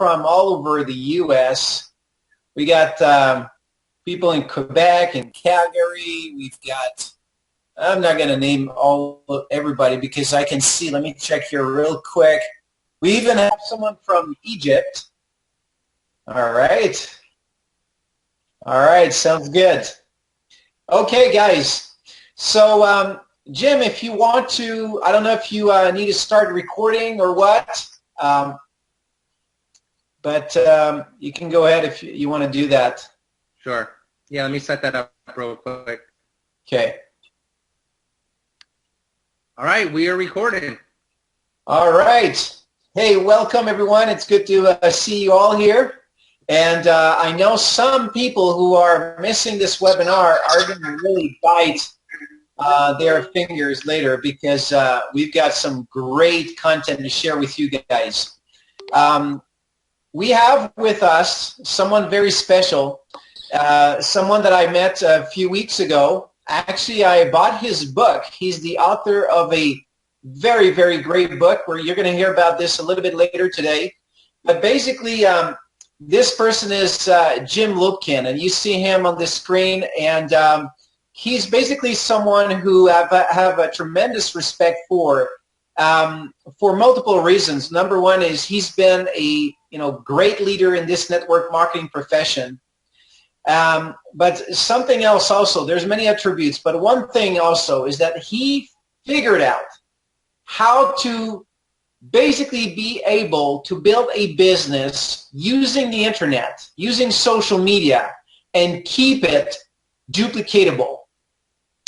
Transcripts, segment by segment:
from all over the U.S. We got people in Quebec and Calgary. We've got, I'm not going to name everybody because I can see. Let me check here real quick. We even have someone from Egypt. All right. All right, sounds good. Okay, guys. So, Jim, if you want to, I don't know if you need to start recording or what, but you can go ahead if you want to do that. Sure. Yeah, let me set that up real quick. Okay. All right, we are recording. All right. Hey, welcome, everyone. It's good to see you all here. And I know some people who are missing this webinar are going to really bite their fingers later because we've got some great content to share with you guys. We have with us someone very special, someone that I met a few weeks ago. Actually, I bought his book. He's the author of a very, very great book where you're going to hear about this a little bit later today. But basically, this person is Jim Lupkin, and you see him on the screen, and he's basically someone who I have a tremendous respect for multiple reasons. Number one is he's been a great leader in this network marketing profession. But something else also, there's many attributes, but one thing also is that he figured out how to basically be able to build a business using the internet, using social media, and keep it duplicatable.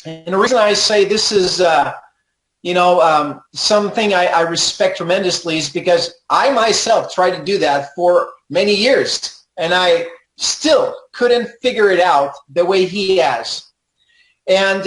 And the reason I say this is, something I respect tremendously is because I myself tried to do that for many years, and I still couldn't figure it out the way he has. And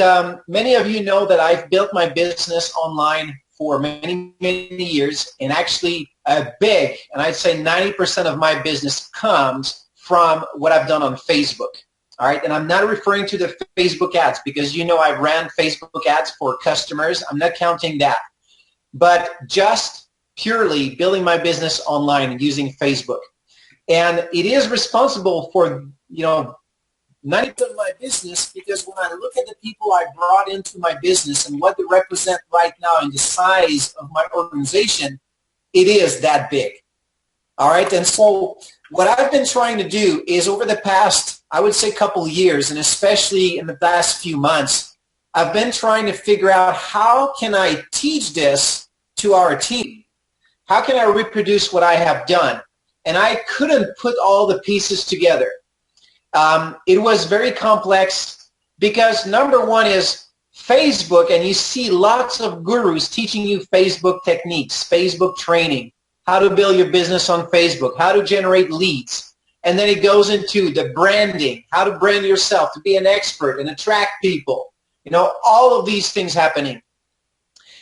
many of you know that I've built my business online for many, many years, and actually a big, and I'd say 90% of my business comes from what I've done on Facebook. All right, and I'm not referring to the Facebook ads because I ran Facebook ads for customers. I'm not counting that, but just purely building my business online and using Facebook. And it is responsible for 90% of my business because when I look at the people I brought into my business and what they represent right now in the size of my organization, it is that big. All right, and so what I've been trying to do is over the past, I would say, couple of years, and especially in the last few months, I've been trying to figure out how can I teach this to our team? How can I reproduce what I have done? And I couldn't put all the pieces together. It was very complex because number one is Facebook, and you see lots of gurus teaching you Facebook techniques, Facebook training, how to build your business on Facebook, how to generate leads. And then it goes into the branding, how to brand yourself, to be an expert and attract people. All of these things happening.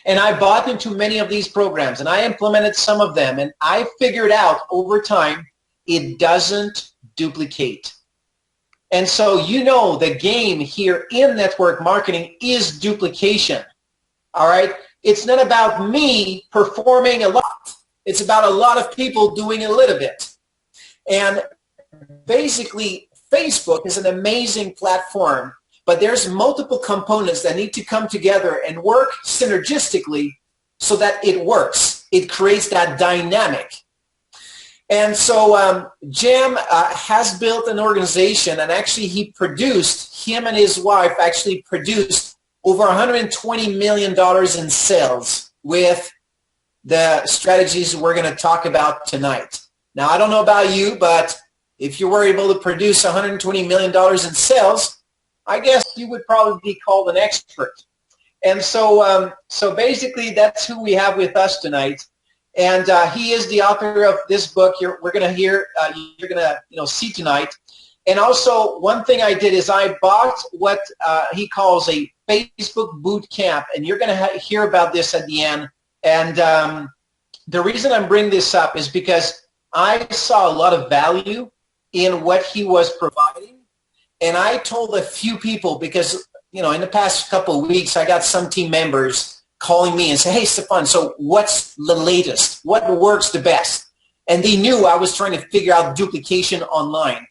And I bought into many of these programs, and I implemented some of them, and I figured out over time it doesn't duplicate. And so the game here in network marketing is duplication. All right? It's not about me performing a lot. It's about a lot of people doing a little bit. And basically, Facebook is an amazing platform, but there's multiple components that need to come together and work synergistically so that it works. It creates that dynamic. And so Jim has built an organization, and actually him and his wife actually produced over $120 million in sales with the strategies we're going to talk about tonight. Now, I don't know about you, but if you were able to produce $120 million in sales, I guess you would probably be called an expert. And so basically that's who we have with us tonight. And he is the author of this book we're going to hear, you're going to see tonight. And also, one thing I did is I bought what he calls a Facebook boot camp, and you're going to hear about this at the end. And the reason I'm bringing this up is because I saw a lot of value in what he was providing, and I told a few people because, in the past couple of weeks, I got some team members calling me and say, hey, Stephane, so what's the latest? What works the best? and they knew I was trying to figure out duplication online.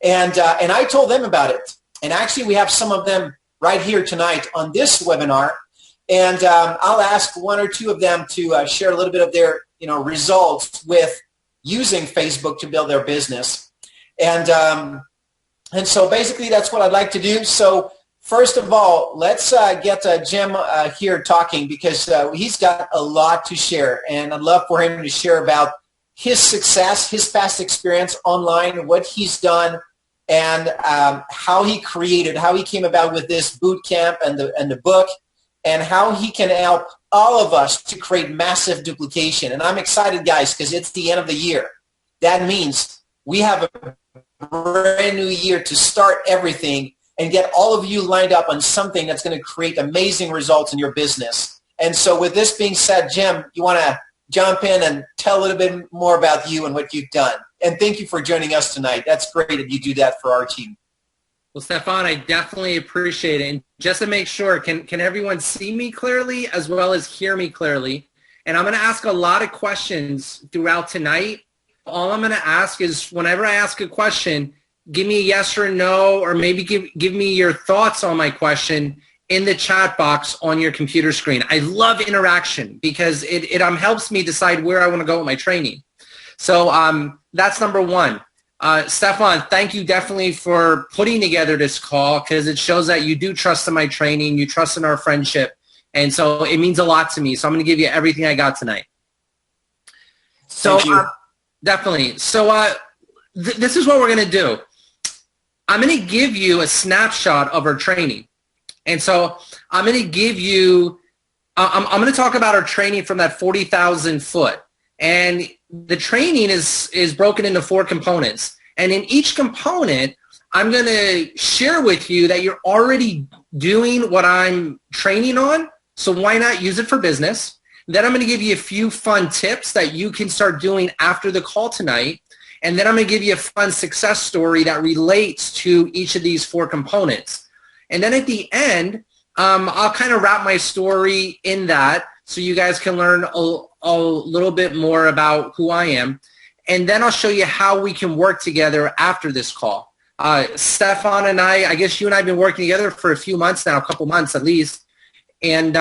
And I told them about it. And actually, we have some of them right here tonight on this webinar. And I'll ask one or two of them to share a little bit of their results with using Facebook to build their business. And so basically, that's what I'd like to do. So first of all, let's get Jim here talking, because he's got a lot to share. And I'd love for him to share about his success, his past experience online, what he's done, and how he came about with this boot camp and the book, and how he can help all of us to create massive duplication. And I'm excited, guys, because it's the end of the year. That means we have a brand new year to start everything and get all of you lined up on something that's going to create amazing results in your business. And so with this being said, Jim, you want to jump in and tell a little bit more about you and what you've done. And thank you for joining us tonight. That's great that you do that for our team. Well, Stephane, I definitely appreciate it. And just to make sure, can everyone see me clearly as well as hear me clearly? And I'm going to ask a lot of questions throughout tonight. All I'm going to ask is, whenever I ask a question, give me a yes or no, or maybe give me your thoughts on my question in the chat box on your computer screen. I love interaction because it helps me decide where I want to go with my training. So that's number one. Stephane, thank you definitely for putting together this call, because it shows that you do trust in my training, you trust in our friendship, and so it means a lot to me. So I'm going to give you everything I got tonight. So definitely. So this is what we're going to do. I'm going to give you a snapshot of our training. And so I'm going to give you, I'm going to talk about our training from that 40,000 foot. And the training is broken into 4 components. And in each component, I'm going to share with you that you're already doing what I'm training on. So why not use it for business? Then I'm going to give you a few fun tips that you can start doing after the call tonight. And then I'm going to give you a fun success story that relates to each of these 4 components. And then at the end, I'll kind of wrap my story in that so you guys can learn a little bit more about who I am. And then I'll show you how we can work together after this call. Stephane and I guess you and I have been working together for a few months now, a couple months at least. And,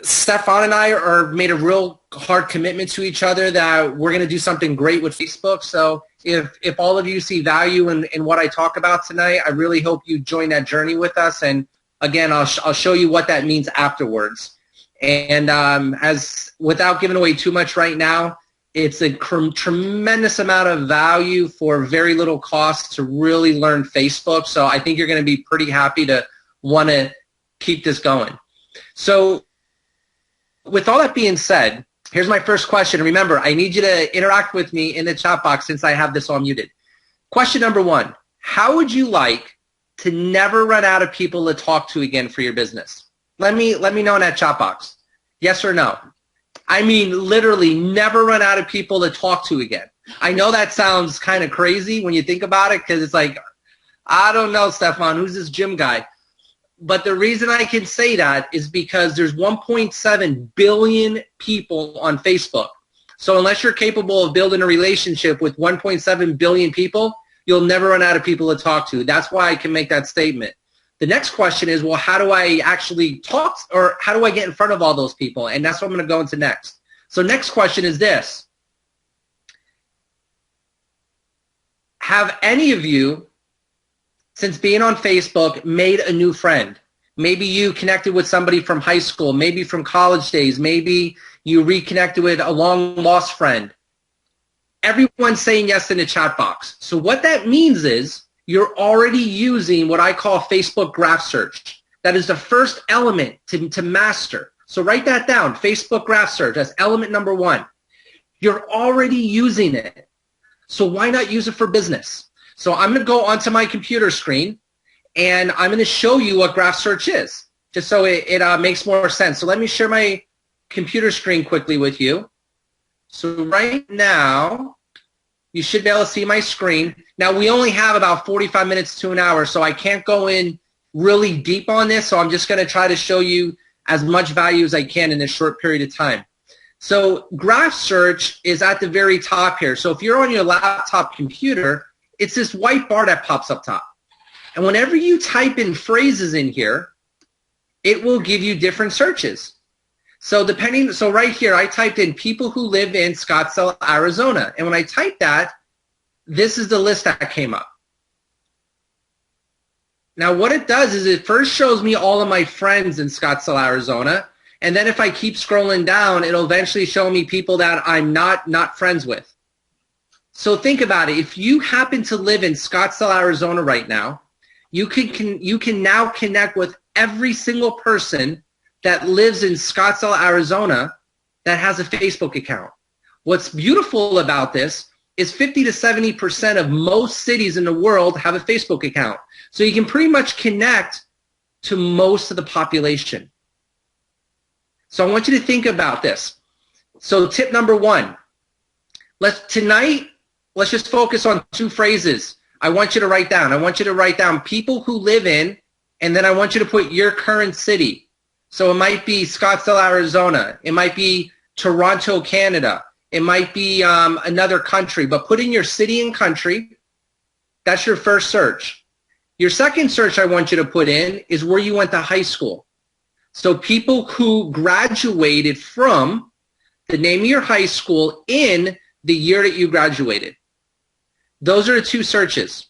Stephane and I are made a real hard commitment to each other that we're going to do something great with Facebook. So if all of you see value in what I talk about tonight, I really hope you join that journey with us. And again, I'll show you what that means afterwards. And as without giving away too much right now, it's a tremendous amount of value for very little cost to really learn Facebook. So I think you're going to be pretty happy to want to keep this going. So with all that being said, here's my first question. Remember, I need you to interact with me in the chat box since I have this all muted. Question number 1, how would you like to never run out of people to talk to again for your business? Let me know in that chat box. Yes or no? I mean, literally never run out of people to talk to again. I know that sounds kind of crazy when you think about it, because it's like, I don't know, Stephane, who's this Jim guy? But the reason I can say that is because there's 1.7 billion people on Facebook. So unless you're capable of building a relationship with 1.7 billion people, you'll never run out of people to talk to. That's why I can make that statement. The next question is, well, how do I actually talk, or how do I get in front of all those people? And that's what I'm going to go into next. So next question is this. Have any of you, since being on Facebook, made a new friend? Maybe you connected with somebody from high school, maybe from college days, maybe you reconnected with a long-lost friend. Everyone's saying yes in the chat box. So what that means is you're already using what I call Facebook graph search. That is the first element to master. So write that down, Facebook graph search. That's element number 1. You're already using it. So why not use it for business? So I'm going to go onto my computer screen, and I'm going to show you what graph search is, just so it makes more sense. So let me share my computer screen quickly with you. So right now, you should be able to see my screen. Now, we only have about 45 minutes to an hour, so I can't go in really deep on this, so I'm just going to try to show you as much value as I can in this short period of time. So graph search is at the very top here. So if you're on your laptop computer, it's this white bar that pops up top. And whenever you type in phrases in here, it will give you different searches. So right here, I typed in people who live in Scottsdale, Arizona. And when I typed that, this is the list that came up. Now what it does is it first shows me all of my friends in Scottsdale, Arizona. And then if I keep scrolling down, it'll eventually show me people that I'm not friends with. So think about it. If you happen to live in Scottsdale, Arizona right now, you can now connect with every single person that lives in Scottsdale, Arizona that has a Facebook account. What's beautiful about this is 50 to 70% of most cities in the world have a Facebook account. So you can pretty much connect to most of the population. So I want you to think about this. So tip number one, tonight, let's just focus on two phrases. I want you to write down. I want you to write down people who live in, and then I want you to put your current city. So it might be Scottsdale, Arizona. It might be Toronto, Canada. It might be another country, but put in your city and country. That's your first search. Your second search I want you to put in is where you went to high school. So people who graduated from the name of your high school in the year that you graduated. Those are the two searches.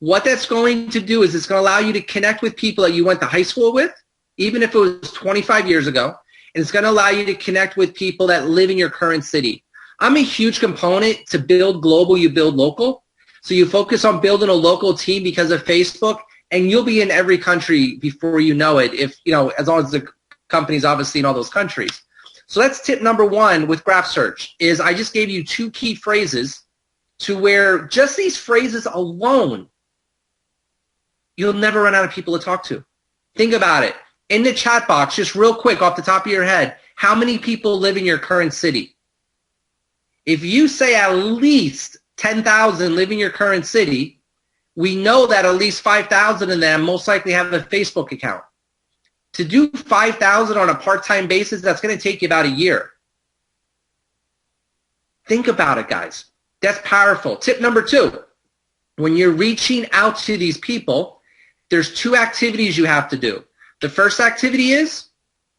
What that's going to do is it's going to allow you to connect with people that you went to high school with, even if it was 25 years ago, and it's going to allow you to connect with people that live in your current city. I'm a huge component to build global, you build local. So you focus on building a local team because of Facebook, and you'll be in every country before you know it, if, you know, as long as the company's obviously in all those countries. So that's tip number one with graph search, is I just gave you two key phrases to where just these phrases alone, you'll never run out of people to talk to. Think about it. In the chat box, just real quick off the top of your head, how many people live in your current city? If you say at least 10,000 live in your current city, we know that at least 5,000 of them most likely have a Facebook account. To do 5,000 on a part-time basis, that's going to take you about a year. Think about it, guys. That's powerful. Tip number two, when you're reaching out to these people, there's two activities you have to do. The first activity is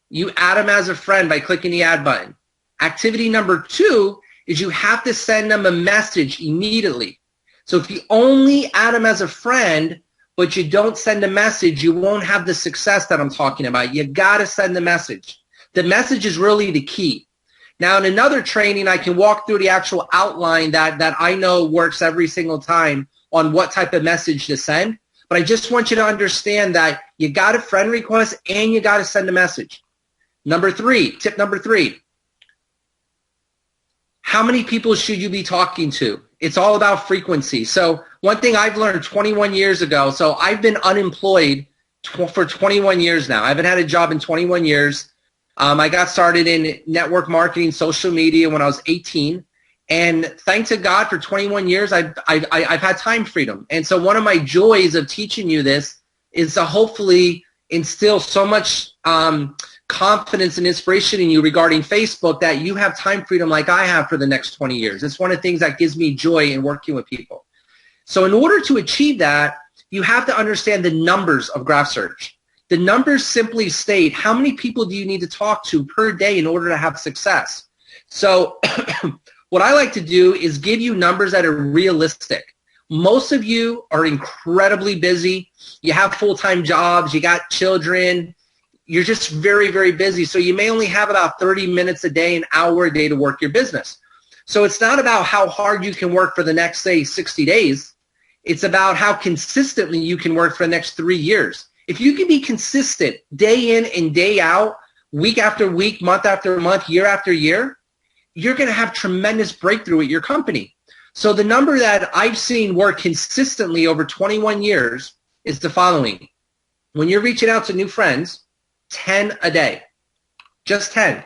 you add them as a friend by clicking the add button. Activity number two is you have to send them a message immediately. So if you only add them as a friend, but you don't send a message, you won't have the success that I'm talking about. You got to send the message. The message is really the key. Now, in another training, I can walk through the actual outline that I know works every single time on what type of message to send. But I just want you to understand that you got a friend request and you got to send a message. Number three, tip number three. How many people should you be talking to? It's all about frequency. So one thing I've learned 21 years ago, so I've been unemployed for 21 years now. I haven't had a job in 21 years. I got started in network marketing, social media when I was 18. And thanks to God for 21 years, I've had time freedom. And so one of my joys of teaching you this is to hopefully instill so much confidence and inspiration in you regarding Facebook that you have time freedom like I have for the next 20 years. It's one of the things that gives me joy in working with people. So in order to achieve that, you have to understand the numbers of graph search. The numbers simply state how many people do you need to talk to per day in order to have success. So what I like to do is give you numbers that are realistic. Most of you are incredibly busy. You have full-time jobs. You got children. You're just very, very busy. So you may only have about 30 minutes a day, an hour a day to work your business. So it's not about how hard you can work for the next, say, 60 days. It's about how consistently you can work for the next 3 years. If you can be consistent day in and day out, week after week, month after month, year after year, you're going to have tremendous breakthrough at your company. So the number that I've seen work consistently over 21 years is the following. When you're reaching out to new friends, 10 a day, just 10.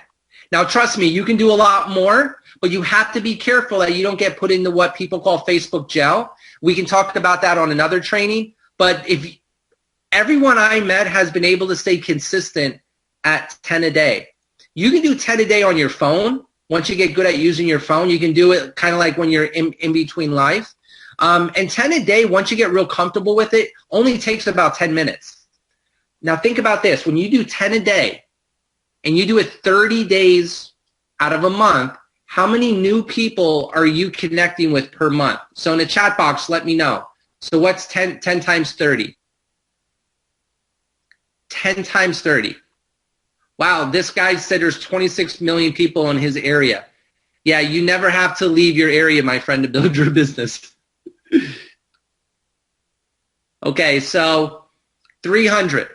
Now, trust me, you can do a lot more, but you have to be careful that you don't get put into what people call Facebook jail. We can talk about that on another training, but if everyone I met has been able to stay consistent at 10 a day. You can do 10 a day on your phone, Once you get good at using your phone, you can do it kind of like when you're in between life. And 10 a day, once you get real comfortable with it, only takes about 10 minutes. Now think about this. When you do 10 a day and you do it 30 days out of a month, how many new people are you connecting with per month? So in the chat box, let me know. So what's 10 times 30? 10 times 30. Wow, this guy said there's 26 million people in his area. Yeah, you never have to leave your area, my friend, to build your business. Okay, so 300.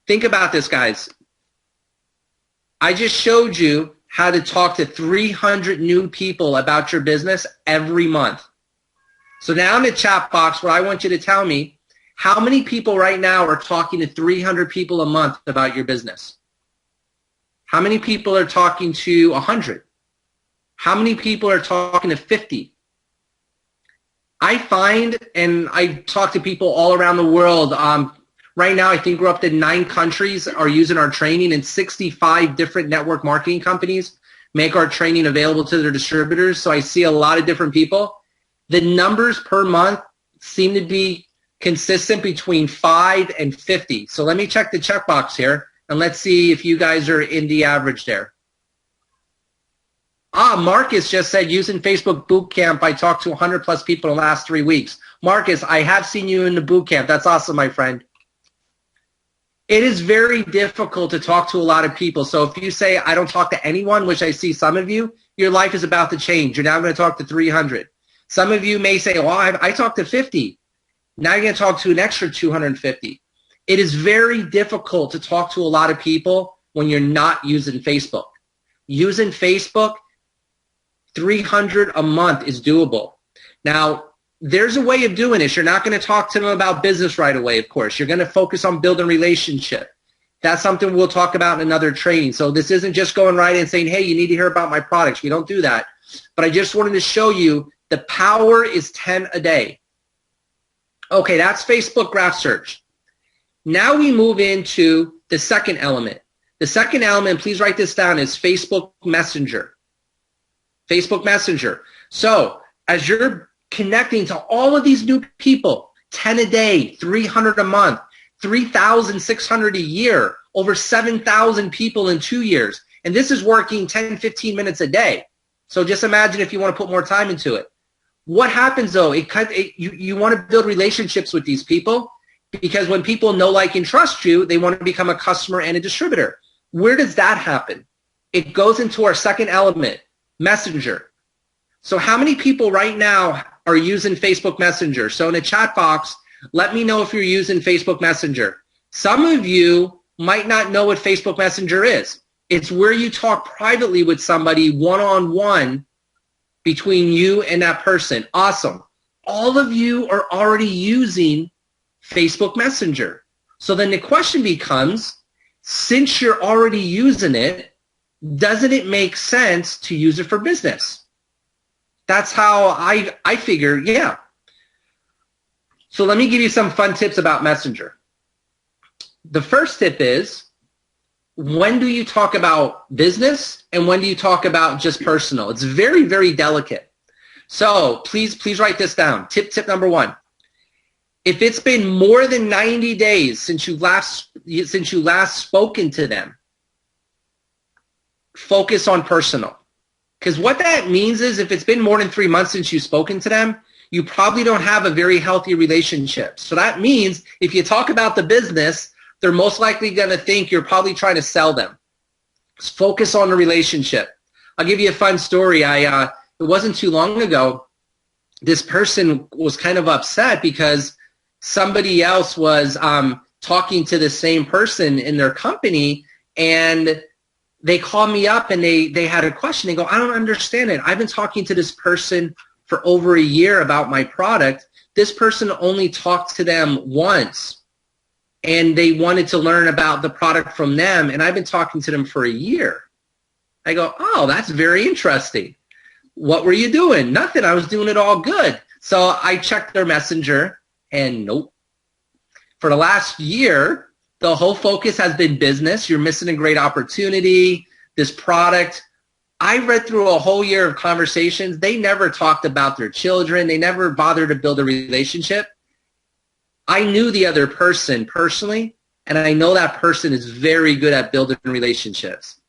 Think about this, guys. I just showed you how to talk to 300 new people about your business every month. So now in the chat box, what I want you to tell me, how many people right now are talking to 300 people a month about your business? How many people are talking to 100? How many people are talking to 50? I find, and I talk to people all around the world, right now I think we're up to 9 countries are using our training, and 65 different network marketing companies make our training available to their distributors. So I see a lot of different people. The numbers per month seem to be consistent between 5 and 50. So let me check the checkbox here, and let's see if you guys are in the average there. Marcus just said, using Facebook Bootcamp, I talked to 100 plus people in the last 3 weeks. Marcus, I have seen you in the bootcamp. That's awesome, my friend. It is very difficult to talk to a lot of people. So if you say, I don't talk to anyone, which I see some of you, your life is about to change. You're now going to talk to 300. Some of you may say, well, I talked to 50. Now you're going to talk to an extra 250. It is very difficult to talk to a lot of people when you're not using Facebook. Using Facebook, 300 a month is doable. Now, there's a way of doing this. You're not going to talk to them about business right away, of course. You're going to focus on building a relationship. That's something we'll talk about in another training. So this isn't just going right and saying, hey, you need to hear about my products. We don't do that. But I just wanted to show you the power is 10 a day. Okay, that's Facebook graph search. Now we move into the second element. The second element, please write this down, is Facebook Messenger. Facebook Messenger. So as you're connecting to all of these new people, 10 a day, 300 a month, 3,600 a year, over 7,000 people in 2 years. And this is working 10, 15 minutes a day. So just imagine if you want to put more time into it. What happens though? You want to build relationships with these people, because when people know, like, and trust you, they want to become a customer and a distributor. Where does that happen? It goes into our second element, Messenger. So how many people right now are using Facebook Messenger? So in the chat box, let me know if you're using Facebook Messenger. Some of you might not know what Facebook Messenger is. It's where you talk privately with somebody one-on-one between you and that person. Awesome. All of you are already using Facebook Messenger. So then the question becomes, since you're already using it, doesn't it make sense to use it for business? That's how I figure, yeah. So let me give you some fun tips about Messenger. The first tip is, when do you talk about business and when do you talk about just personal? It's very, very delicate. So please write this down. Tip number 1. If it's been more than 90 days since you last spoken to them, focus on personal. Because what that means is, if it's been more than 3 months since you've spoken to them, you probably don't have a very healthy relationship. So that means if you talk about the business, they're most likely going to think you're probably trying to sell them. Just focus on the relationship. I'll give you a fun story. It wasn't too long ago, this person was kind of upset because somebody else was talking to the same person in their company, and they called me up and they had a question. They go, I don't understand it. I've been talking to this person for over a year about my product. This person only talked to them once, and they wanted to learn about the product from them, and I've been talking to them for a year. I go, oh, that's very interesting. What were you doing? Nothing. I was doing it all good. So I checked their messenger, and nope. For the last year, the whole focus has been business. You're missing a great opportunity. This product, I read through a whole year of conversations. They never talked about their children. They never bothered to build a relationship. I knew the other person personally, and I know that person is very good at building relationships.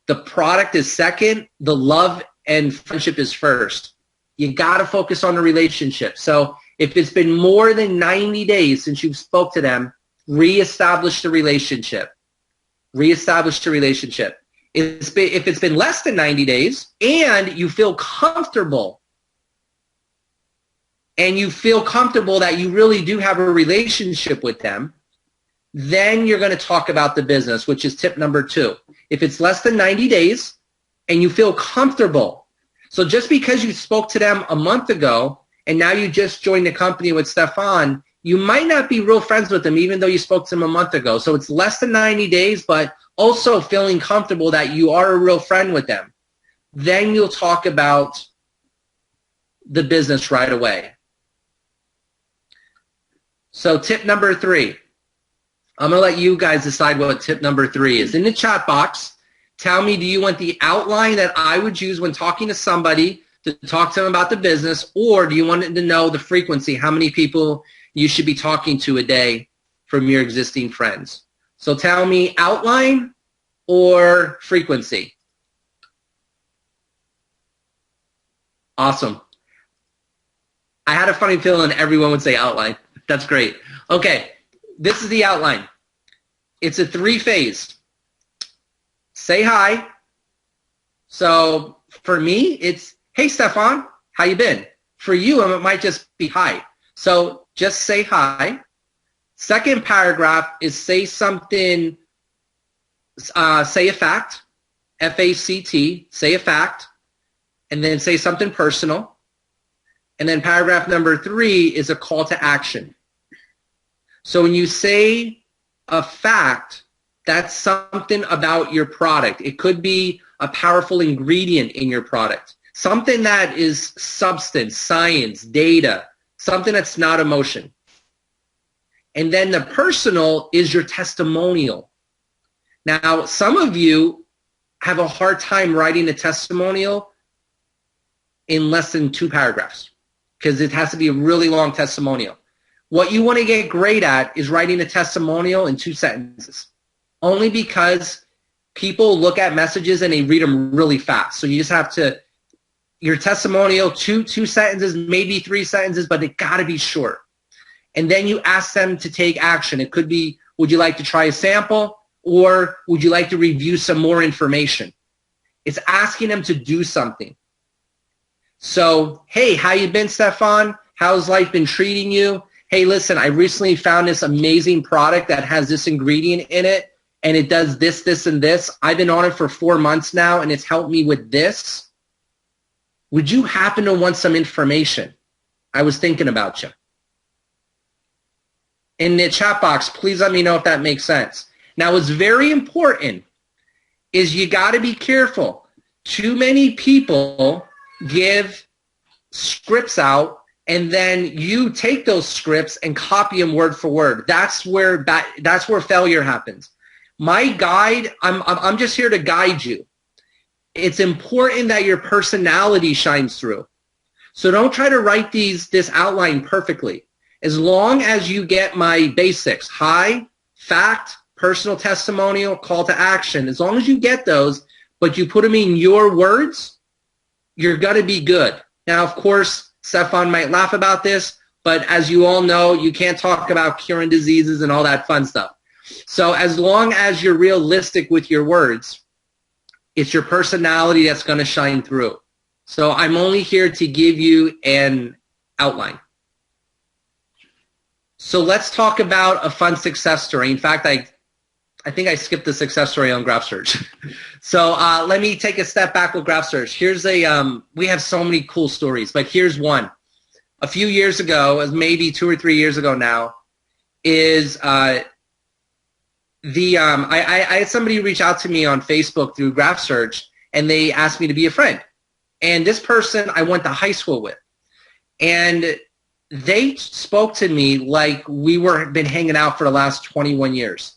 The product is second. The love and friendship is first. You got to focus on the relationship. So if it's been more than 90 days since you spoke to them, reestablish the relationship. Reestablish the relationship. If it's been less than 90 days and you feel comfortable that you really do have a relationship with them, then you're going to talk about the business, which is tip number 2. If it's less than 90 days and you feel comfortable, so just because you spoke to them a month ago and now you just joined the company with Stephane, you might not be real friends with them even though you spoke to them a month ago. So it's less than 90 days, but also feeling comfortable that you are a real friend with them. Then you'll talk about the business right away. So tip number 3. I'm going to let you guys decide what tip number 3 is. In the chat box, tell me, do you want the outline that I would use when talking to somebody to talk to them about the business, or do you want to know the frequency, how many people you should be talking to a day from your existing friends? So tell me outline or frequency. Awesome. I had a funny feeling everyone would say outline. That's great. Okay, this is the outline. It's a 3-phase. Say hi. So for me, it's, hey, Stephane, how you been? For you, it might just be hi. So just say hi. Second paragraph is say something, say a fact, F-A-C-T, say a fact, and then say something personal. And then paragraph number 3 is a call to action. So when you say a fact, that's something about your product. It could be a powerful ingredient in your product, something that is substance, science, data, something that's not emotion. And then the personal is your testimonial. Now, some of you have a hard time writing a testimonial in less than 2 paragraphs because it has to be a really long testimonial. What you want to get great at is writing a testimonial in 2 sentences, only because people look at messages and they read them really fast. So you just have to, your testimonial, two sentences, maybe 3 sentences, but it got to be short. And then you ask them to take action. It could be, would you like to try a sample, or would you like to review some more information? It's asking them to do something. So, hey, how you been, Stephane? How's life been treating you? Hey, listen, I recently found this amazing product that has this ingredient in it, and it does this, this, and this. I've been on it for 4 months now, and it's helped me with this. Would you happen to want some information? I was thinking about you. In the chat box, please let me know if that makes sense. Now, what's very important is you got to be careful. Too many people give scripts out, and then you take those scripts and copy them word for word. That's where failure happens. My guide, I'm just here to guide you. It's important that your personality shines through. So don't try to write this outline perfectly. As long as you get my basics, hi, fact, personal testimonial, call to action, as long as you get those, but you put them in your words, you're going to be good. Now, of course, Stephane might laugh about this, but as you all know, you can't talk about curing diseases and all that fun stuff. So as long as you're realistic with your words, it's your personality that's going to shine through. So I'm only here to give you an outline. So let's talk about a fun success story. In fact, I think I skipped the success story on Graph Search. So let me take a step back with Graph Search. Here's we have so many cool stories, but here's one. A few years ago, maybe 2 or 3 years ago now, is I had somebody reach out to me on Facebook through Graph Search, and they asked me to be a friend. And this person I went to high school with. And they spoke to me like we been hanging out for the last 21 years.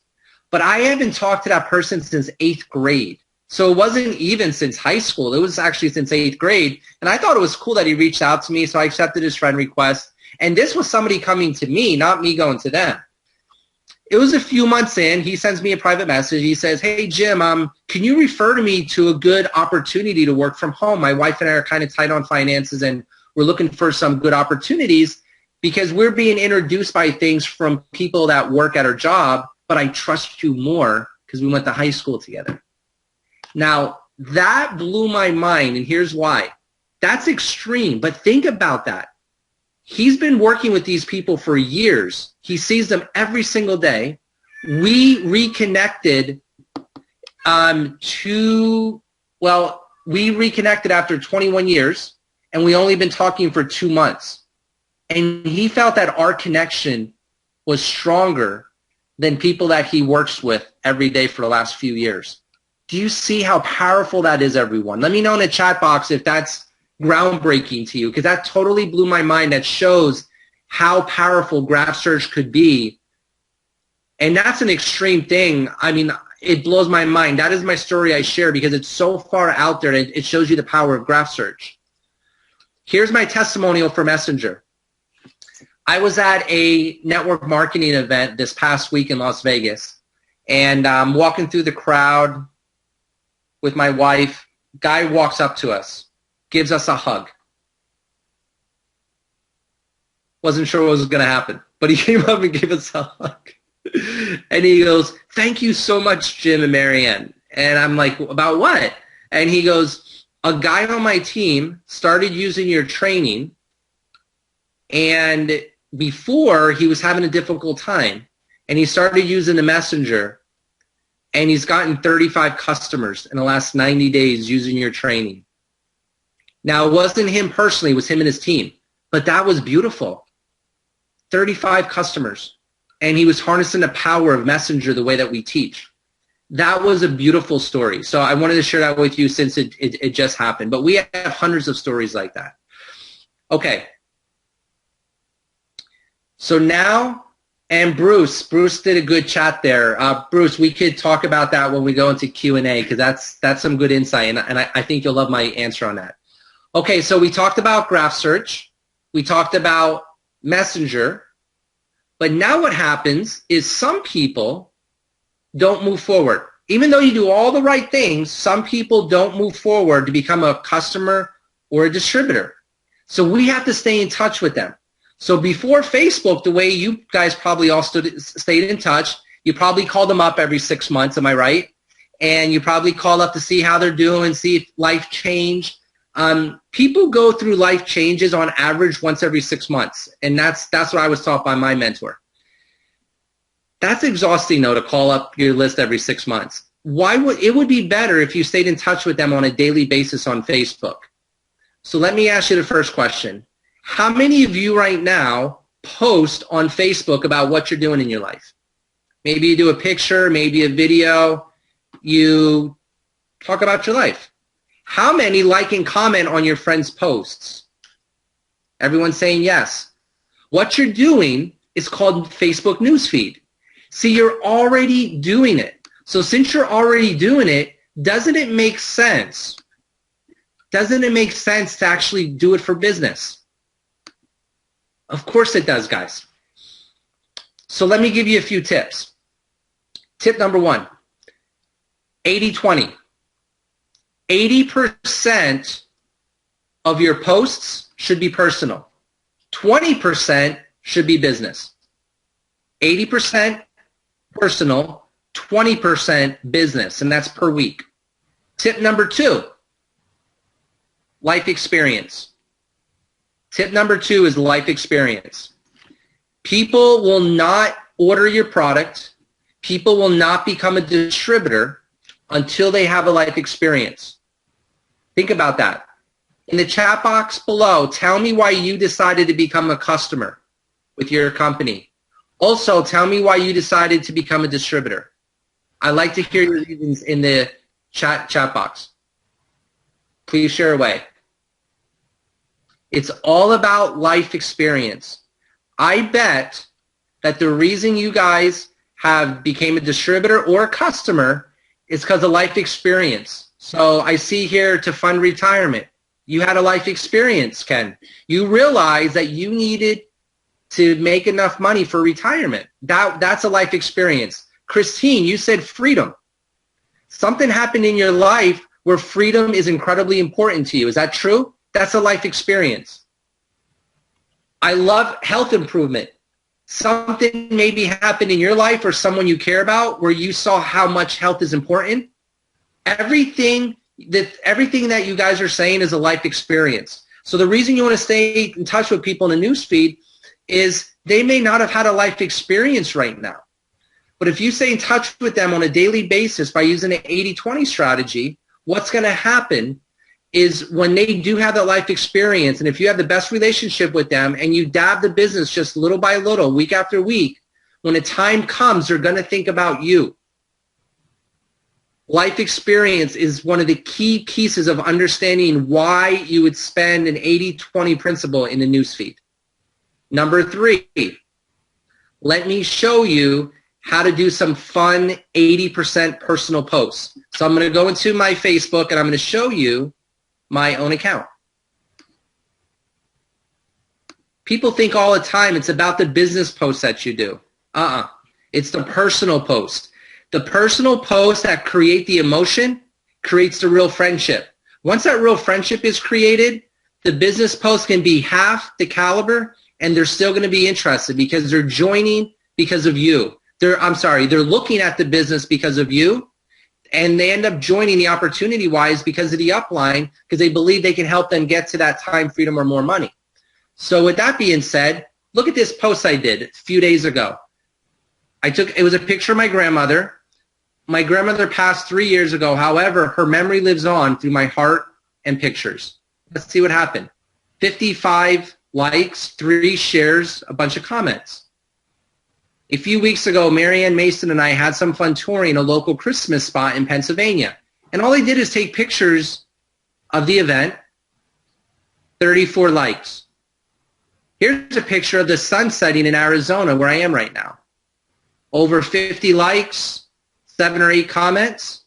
But I haven't talked to that person since 8th grade. So it wasn't even since high school. It was actually since 8th grade. And I thought it was cool that he reached out to me, so I accepted his friend request. And this was somebody coming to me, not me going to them. It was a few months in. He sends me a private message. He says, hey, Jim, can you refer to me to a good opportunity to work from home? My wife and I are kind of tight on finances, and we're looking for some good opportunities because we're being introduced by things from people that work at our job, but I trust you more because we went to high school together. Now, that blew my mind, and here's why. That's extreme, but think about that. He's been working with these people for years. He sees them every single day. We reconnected we reconnected after 21 years, and we only been talking for 2 months. And he felt that our connection was stronger than people that he works with every day for the last few years. Do you see how powerful that is, everyone? Let me know in the chat box if that's groundbreaking to you, because that totally blew my mind. That shows how powerful graph search could be. And that's an extreme thing. I mean, it blows my mind. That is my story I share because it's so far out there that it shows you the power of graph search. Here's my testimonial for Messenger. I was at a network marketing event this past week in Las Vegas, and I'm walking through the crowd with my wife. Guy walks up to us, gives us a hug. Wasn't sure what was going to happen, but he came up and gave us a hug. And he goes, thank you so much, Jim and Marianne. And I'm like, about what? And he goes, a guy on my team started using your training, and before he was having a difficult time, and he started using the Messenger, and he's gotten 35 customers in the last 90 days using your training. Now, it wasn't him personally, it was him and his team, but that was beautiful. 35 customers, and he was harnessing the power of Messenger the way that we teach. That was a beautiful story. So I wanted to share that with you since it just happened, but we have hundreds of stories like that. Okay. So now, and Bruce did a good chat there. Bruce, we could talk about that when we go into Q&A because that's some good insight, and I think you'll love my answer on that. Okay, so we talked about graph search. We talked about Messenger. But now what happens is some people don't move forward. Even though you do all the right things, some people don't move forward to become a customer or a distributor. So we have to stay in touch with them. So before Facebook, the way you guys probably all stayed in touch, you probably called them up every 6 months, am I right? And you probably call up to see how they're doing, see if life changed. People go through life changes on average once every 6 months, and that's what I was taught by my mentor. That's exhausting, though, to call up your list every 6 months. It would be better if you stayed in touch with them on a daily basis on Facebook. So let me ask you the first question. How many of you right now post on Facebook about what you're doing in your life? Maybe you do a picture, maybe a video, you talk about your life. How many like and comment on your friends' posts? Everyone's saying yes. What you're doing is called Facebook newsfeed. See, you're already doing it. So since you're already doing it, doesn't it make sense? Doesn't it make sense to actually do it for business? Of course it does, guys. So let me give you a few tips. Tip number 1, 80-20. 80% of your posts should be personal. 20% should be business. 80% personal, 20% business, and that's per week. Tip number 2, life experience. Tip number 2 is life experience. People will not order your product. People will not become a distributor until they have a life experience. Think about that. In the chat box below, tell me why you decided to become a customer with your company. Also, tell me why you decided to become a distributor. I'd like to hear your reasons in the chat box. Please share away. It's all about life experience. I bet that the reason you guys have became a distributor or a customer It's because of life experience. So I see here to fund retirement. You had a life experience, Ken. You realized that you needed to make enough money for retirement. That's a life experience. Christine, you said freedom. Something happened in your life where freedom is incredibly important to you. Is that true? That's a life experience. I love health improvement. Something maybe happened in your life or someone you care about where you saw how much health is important. Everything that you guys are saying is a life experience. So the reason you want to stay in touch with people in the newsfeed is they may not have had a life experience right now. But if you stay in touch with them on a daily basis by using an 80-20 strategy, what's going to happen is when they do have that life experience, and if you have the best relationship with them and you dab the business just little by little, week after week, when the time comes, they're going to think about you. Life experience is one of the key pieces of understanding why you would spend an 80-20 principle in the newsfeed. Number 3, let me show you how to do some fun 80% personal posts. So I'm going to go into my Facebook and I'm going to show you my own account. People think all the time it's about the business posts that you do. It's the personal post. The personal posts that create the emotion creates the real friendship. Once that real friendship is created, the business post can be half the caliber and they're still going to be interested because they're joining because of you. They're looking at the business because of you, and they end up joining the opportunity-wise because of the upline because they believe they can help them get to that time, freedom, or more money. So with that being said, look at this post I did a few days ago. It was a picture of my grandmother. My grandmother passed 3 years ago. However, her memory lives on through my heart and pictures. Let's see what happened. 55 likes, 3 shares, a bunch of comments. A few weeks ago, Marianne Mason and I had some fun touring a local Christmas spot in Pennsylvania. And all I did is take pictures of the event, 34 likes. Here's a picture of the sun setting in Arizona where I am right now. Over 50 likes, 7 or 8 comments.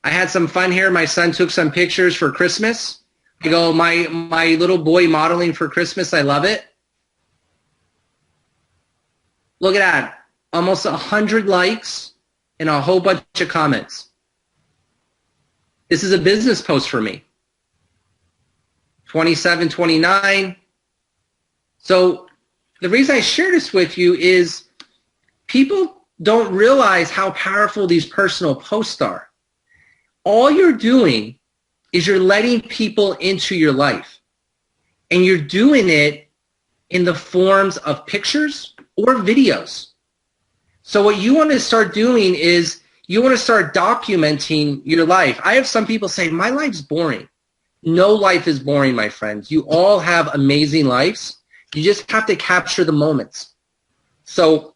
I had some fun here. My son took some pictures for Christmas. I go, my little boy modeling for Christmas, I love it. Look at that, almost 100 likes and a whole bunch of comments. This is a business post for me. 27, 29. So the reason I share this with you is people don't realize how powerful these personal posts are. All you're doing is you're letting people into your life. And you're doing it in the forms of pictures or videos. So what you want to start doing is you want to start documenting your life. I have some people say, my life's boring. No life is boring, my friends. You all have amazing lives. You just have to capture the moments. So,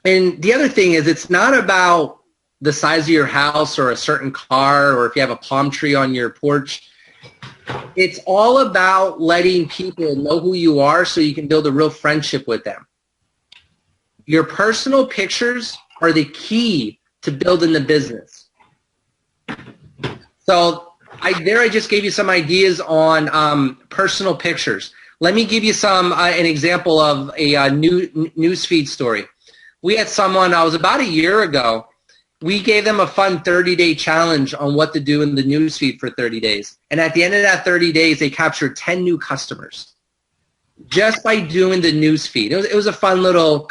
and the other thing is it's not about the size of your house or a certain car or if you have a palm tree on your porch. It's all about letting people know who you are so you can build a real friendship with them. Your personal pictures are the key to building the business. So I just gave you some ideas on personal pictures. Let me give you an example of a newsfeed story. We had someone, it was about a year ago, we gave them a fun 30-day challenge on what to do in the newsfeed for 30 days. And at the end of that 30 days, they captured 10 new customers just by doing the newsfeed. It was a fun little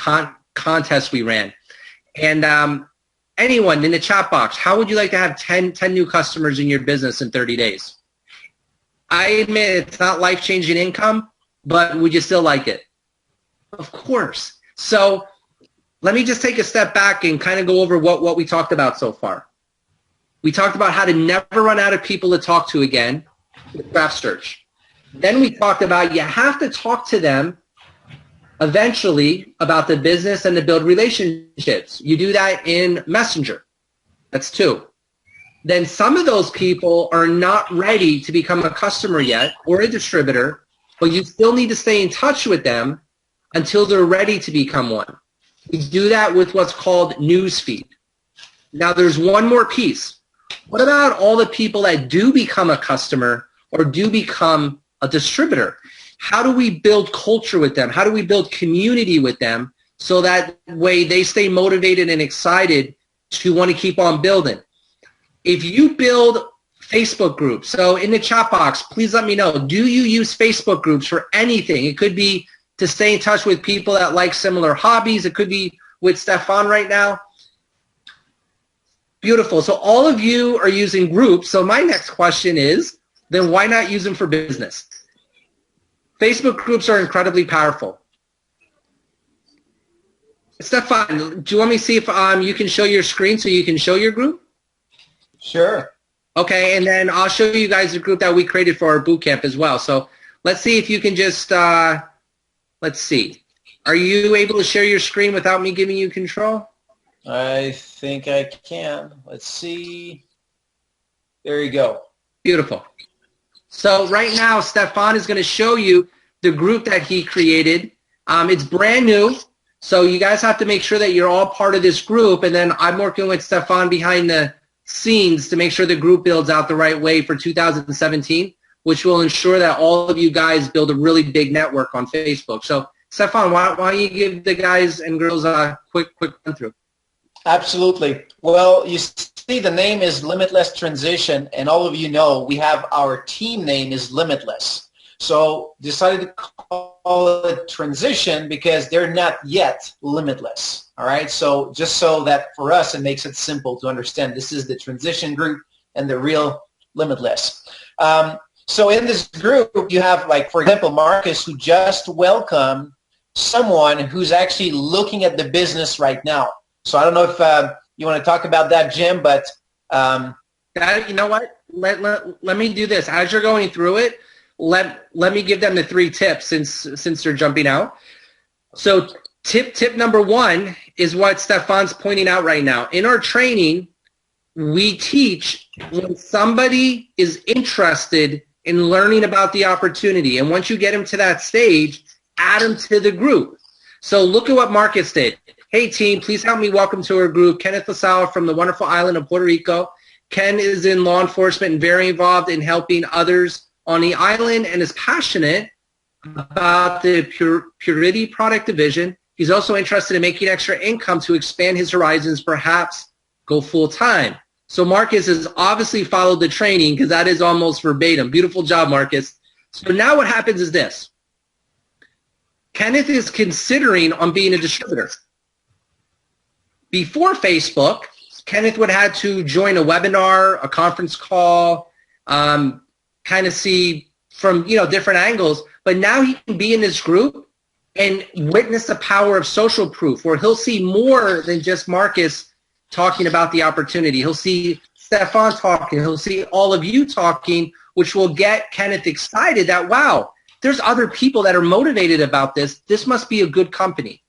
contest we ran. And anyone in the chat box, how would you like to have 10 new customers in your business in 30 days? I admit it's not life-changing income, but would you still like it? Of course. So let me just take a step back and kind of go over what we talked about so far. We talked about how to never run out of people to talk to again with craft search. Then we talked about you have to talk to them eventually about the business and to build relationships. You do that in Messenger. That's 2. Then some of those people are not ready to become a customer yet or a distributor, but you still need to stay in touch with them until they're ready to become one. We do that with what's called newsfeed. Now there's one more piece. What about all the people that do become a customer or do become a distributor? How do we build culture with them? How do we build community with them so that way they stay motivated and excited to want to keep on building? If you build Facebook groups, so in the chat box, please let me know, do you use Facebook groups for anything? It could be to stay in touch with people that like similar hobbies. It could be with Stephane right now. Beautiful. So all of you are using groups. So my next question is, then why not use them for business? Facebook groups are incredibly powerful. Stephane, do you want me to see if you can show your screen so you can show your group? Sure. Okay, and then I'll show you guys the group that we created for our boot camp as well. So let's see if you can just, let's see. Are you able to share your screen without me giving you control? I think I can. Let's see. There you go. Beautiful. So right now, Stephane is going to show you the group that he created. It's brand new, so you guys have to make sure that you're all part of this group, and then I'm working with Stephane behind the scenes to make sure the group builds out the right way for 2017, which will ensure that all of you guys build a really big network on Facebook. So Stephane, why don't you give the guys and girls a quick run through? Absolutely. Well, you see the name is Limitless Transition, and all of you know we have our team name is Limitless. So decided to call it Transition because they're not yet limitless. All right. So just so that for us it makes it simple to understand, this is the transition group and the real Limitless. So in this group you have, like, for example, Marcus, who just welcomed someone who's actually looking at the business right now. So I don't know if you want to talk about that, Jim, but you know what? Let me do this. As you're going through it, let me give them the 3 tips since they're jumping out. So tip number 1 is what Stephane's pointing out right now. In our training, we teach when somebody is interested in learning about the opportunity, and once you get them to that stage, add them to the group. So look at what Marcus did. Hey team, please help me welcome to our group Kenneth LaSalle from the wonderful island of Puerto Rico. Ken is in law enforcement and very involved in helping others on the island and is passionate about the Purity product division. He's also interested in making extra income to expand his horizons, perhaps go full time. So Marcus has obviously followed the training because that is almost verbatim. Beautiful job, Marcus. So now what happens is this. Kenneth is considering on being a distributor. Before Facebook, Kenneth would have to join a webinar, a conference call, kind of see from different angles. But now he can be in this group and witness the power of social proof, where he'll see more than just Marcus talking about the opportunity. He'll see Stephane talking. He'll see all of you talking, which will get Kenneth excited that, wow, there's other people that are motivated about this. This must be a good company.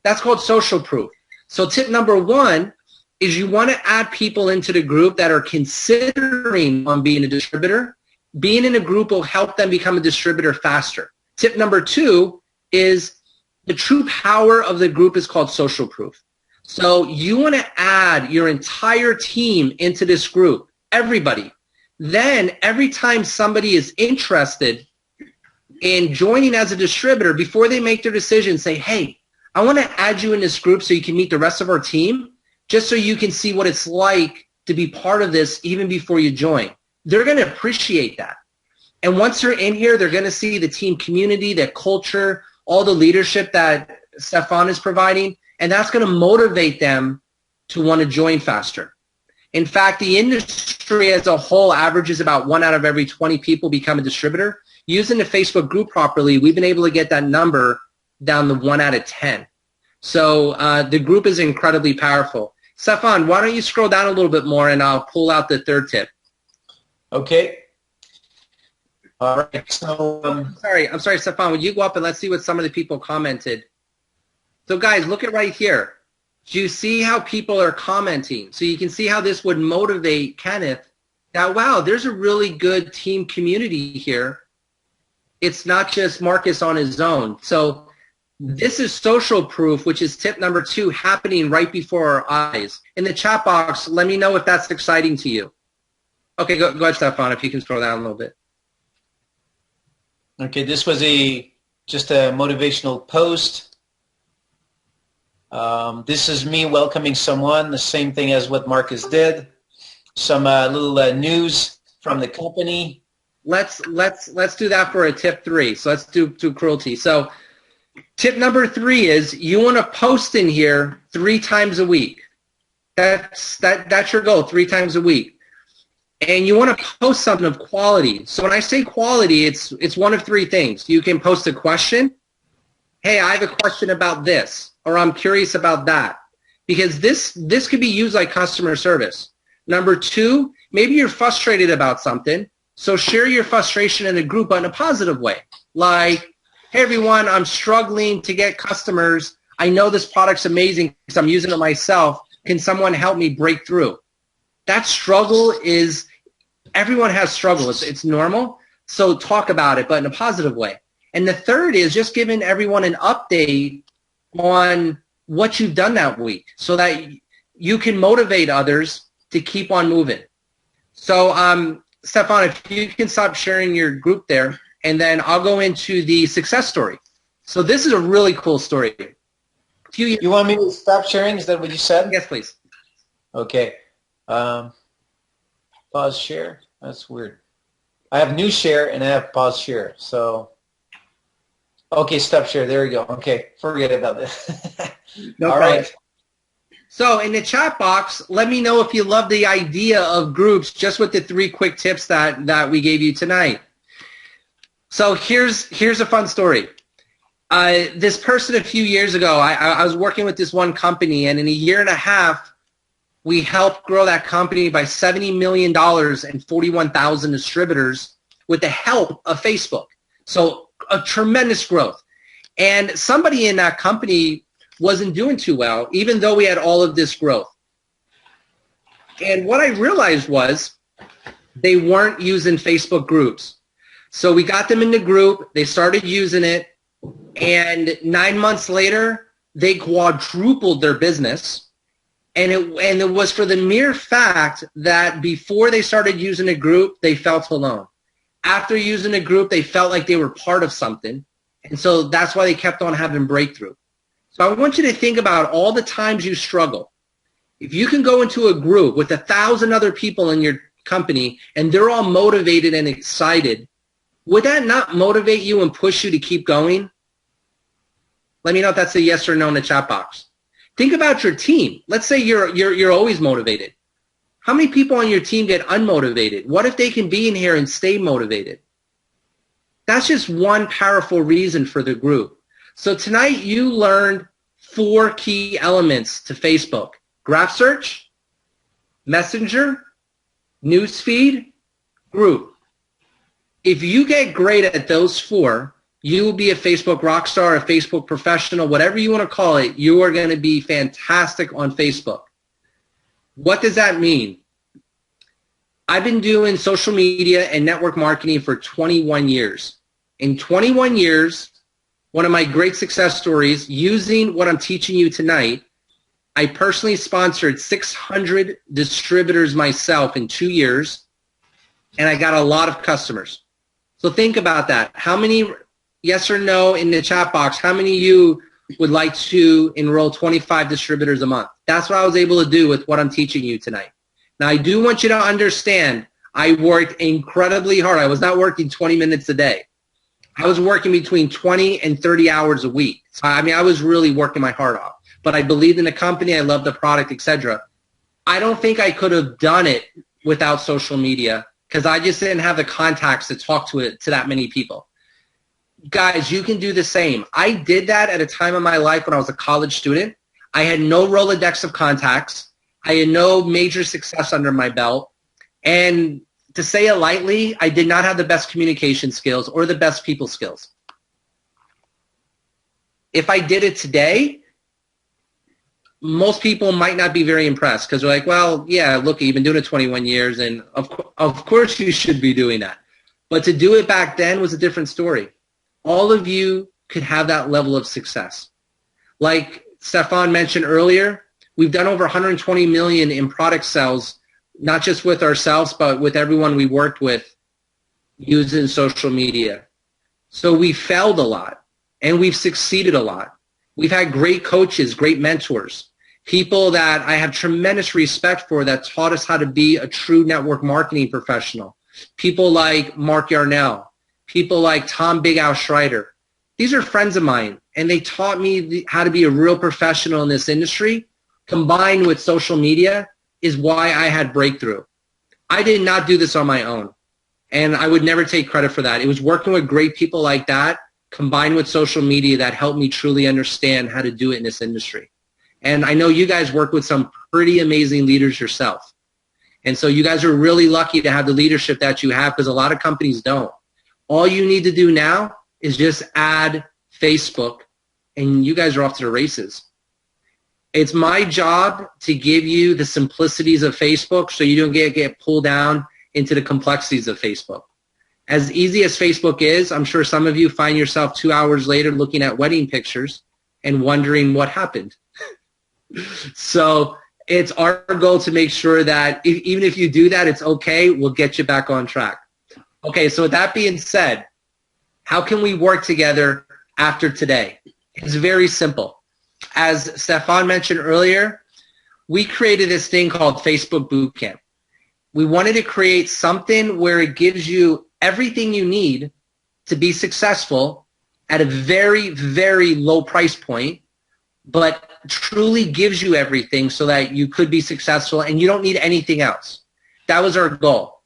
That's called social proof. So tip number 1 is you want to add people into the group that are considering on being a distributor. Being in a group will help them become a distributor faster. Tip number 2 is the true power of the group is called social proof. So you want to add your entire team into this group, everybody. Then every time somebody is interested in joining as a distributor, before they make their decision, say, hey, I want to add you in this group so you can meet the rest of our team, just so you can see what it's like to be part of this even before you join. They're going to appreciate that. And once they're in here, they're going to see the team community, the culture, all the leadership that Stephane is providing, and that's going to motivate them to want to join faster. In fact, the industry as a whole averages about 1 out of every 20 people become a distributor. Using the Facebook group properly, we've been able to get that number down to 1 out of 10. So the group is incredibly powerful. Stephane, why don't you scroll down a little bit more and I'll pull out the 3rd tip. Okay. All right. So I'm sorry, Stephane. Would you go up and let's see what some of the people commented? So guys, look at right here. Do you see how people are commenting? So you can see how this would motivate Kenneth that, wow, there's a really good team community here. It's not just Marcus on his own. So This is social proof, which is tip number 2, happening right before our eyes. In the chat box, let me know if that's exciting to you. Okay, go ahead, Stephane, if you can scroll down a little bit. Okay, this was just a motivational post. This is me welcoming someone, the same thing as what Marcus did. Some little news from the company. Let's do that for a tip 3. So let's do cruelty. So tip number 3 is you want to post in here 3 times a week. That's your goal, 3 times a week. And you want to post something of quality. So when I say quality, it's one of 3 things. You can post a question. Hey, I have a question about this, or I'm curious about that. Because this could be used like customer service. Number 2, maybe you're frustrated about something. So share your frustration in a group, but in a positive way. Like, hey, everyone, I'm struggling to get customers. I know this product's amazing because I'm using it myself. Can someone help me break through? That struggle is, everyone has struggle. It's normal. So talk about it, but in a positive way. And the third is just giving everyone an update on what you've done that week so that you can motivate others to keep on moving. So, Stephane, if you can stop sharing your group there, and then I'll go into the success story. So this is a really cool story. You want me to stop sharing? Is that what you said? Yes, please. Okay. Pause share. That's weird. I have new share and I have pause share. So, okay, stop share. There we go. Okay, forget about this. No problem. Right. So in the chat box, let me know if you love the idea of groups just with the 3 quick tips that we gave you tonight. So here's a fun story. This person a few years ago, I was working with this one company, and in a year and a half, we helped grow that company by $70 million and 41,000 distributors with the help of Facebook. So a tremendous growth. And somebody in that company wasn't doing too well, even though we had all of this growth. And what I realized was they weren't using Facebook groups. So we got them in the group. They started using it. And 9 months later, they quadrupled their business. And it was for the mere fact that before they started using a group, they felt alone. After using a group, they felt like they were part of something. And so that's why they kept on having breakthrough. So I want you to think about all the times you struggle. If you can go into a group with 1,000 other people in your company and they're all motivated and excited, would that not motivate you and push you to keep going? Let me know if that's a yes or no in the chat box. Think about your team. Let's say you're always motivated. How many people on your team get unmotivated? What if they can be in here and stay motivated? That's just one powerful reason for the group. So tonight you learned 4 key elements to Facebook: graph search, messenger, newsfeed, group. If you get great at those 4, you will be a Facebook rock star, a Facebook professional, whatever you want to call it. You are going to be fantastic on Facebook. What does that mean? I've been doing social media and network marketing for 21 years. In 21 years, one of my great success stories, using what I'm teaching you tonight, I personally sponsored 600 distributors myself in 2 years, and I got a lot of customers. So think about that. How many, yes or no in the chat box, how many of you would like to enroll 25 distributors a month? That's what I was able to do with what I'm teaching you tonight. Now, I do want you to understand I worked incredibly hard. I was not working 20 minutes a day. I was working between 20 and 30 hours a week. So, I mean, I was really working my heart off. But I believed in the company. I loved the product, etc. I don't think I could have done it without social media because I just didn't have the contacts to talk to that many people. Guys, you can do the same. I did that at a time in my life when I was a college student. I had no Rolodex of contacts. I had no major success under my belt. And to say it lightly, I did not have the best communication skills or the best people skills. If I did it today, most people might not be very impressed because they're like, well, yeah, look, you've been doing it 21 years, and of course you should be doing that. But to do it back then was a different story. All of you could have that level of success. Like Stephane mentioned earlier, we've done over 120 million in product sales, not just with ourselves, but with everyone we worked with using social media. So we failed a lot, and we've succeeded a lot. We've had great coaches, great mentors, people that I have tremendous respect for that taught us how to be a true network marketing professional. People like Mark Yarnell, people like Tom Big Al Schreider. These are friends of mine, and they taught me how to be a real professional in this industry. Combined with social media is why I had breakthrough. I did not do this on my own, and I would never take credit for that. It was working with great people like that, combined with social media, that helped me truly understand how to do it in this industry. And I know you guys work with some pretty amazing leaders yourself. And so you guys are really lucky to have the leadership that you have, because a lot of companies don't. All you need to do now is just add Facebook, and you guys are off to the races. It's my job to give you the simplicities of Facebook so you don't get pulled down into the complexities of Facebook. As easy as Facebook is, I'm sure some of you find yourself 2 hours later looking at wedding pictures and wondering what happened. So it's our goal to make sure that even if you do that, it's okay. We'll get you back on track. Okay, so with that being said, how can we work together after today? It's very simple. As Stephane mentioned earlier, we created this thing called Facebook Bootcamp. We wanted to create something where it gives you everything you need to be successful at a very, very low price point, but truly gives you everything so that you could be successful and you don't need anything else. That was our goal.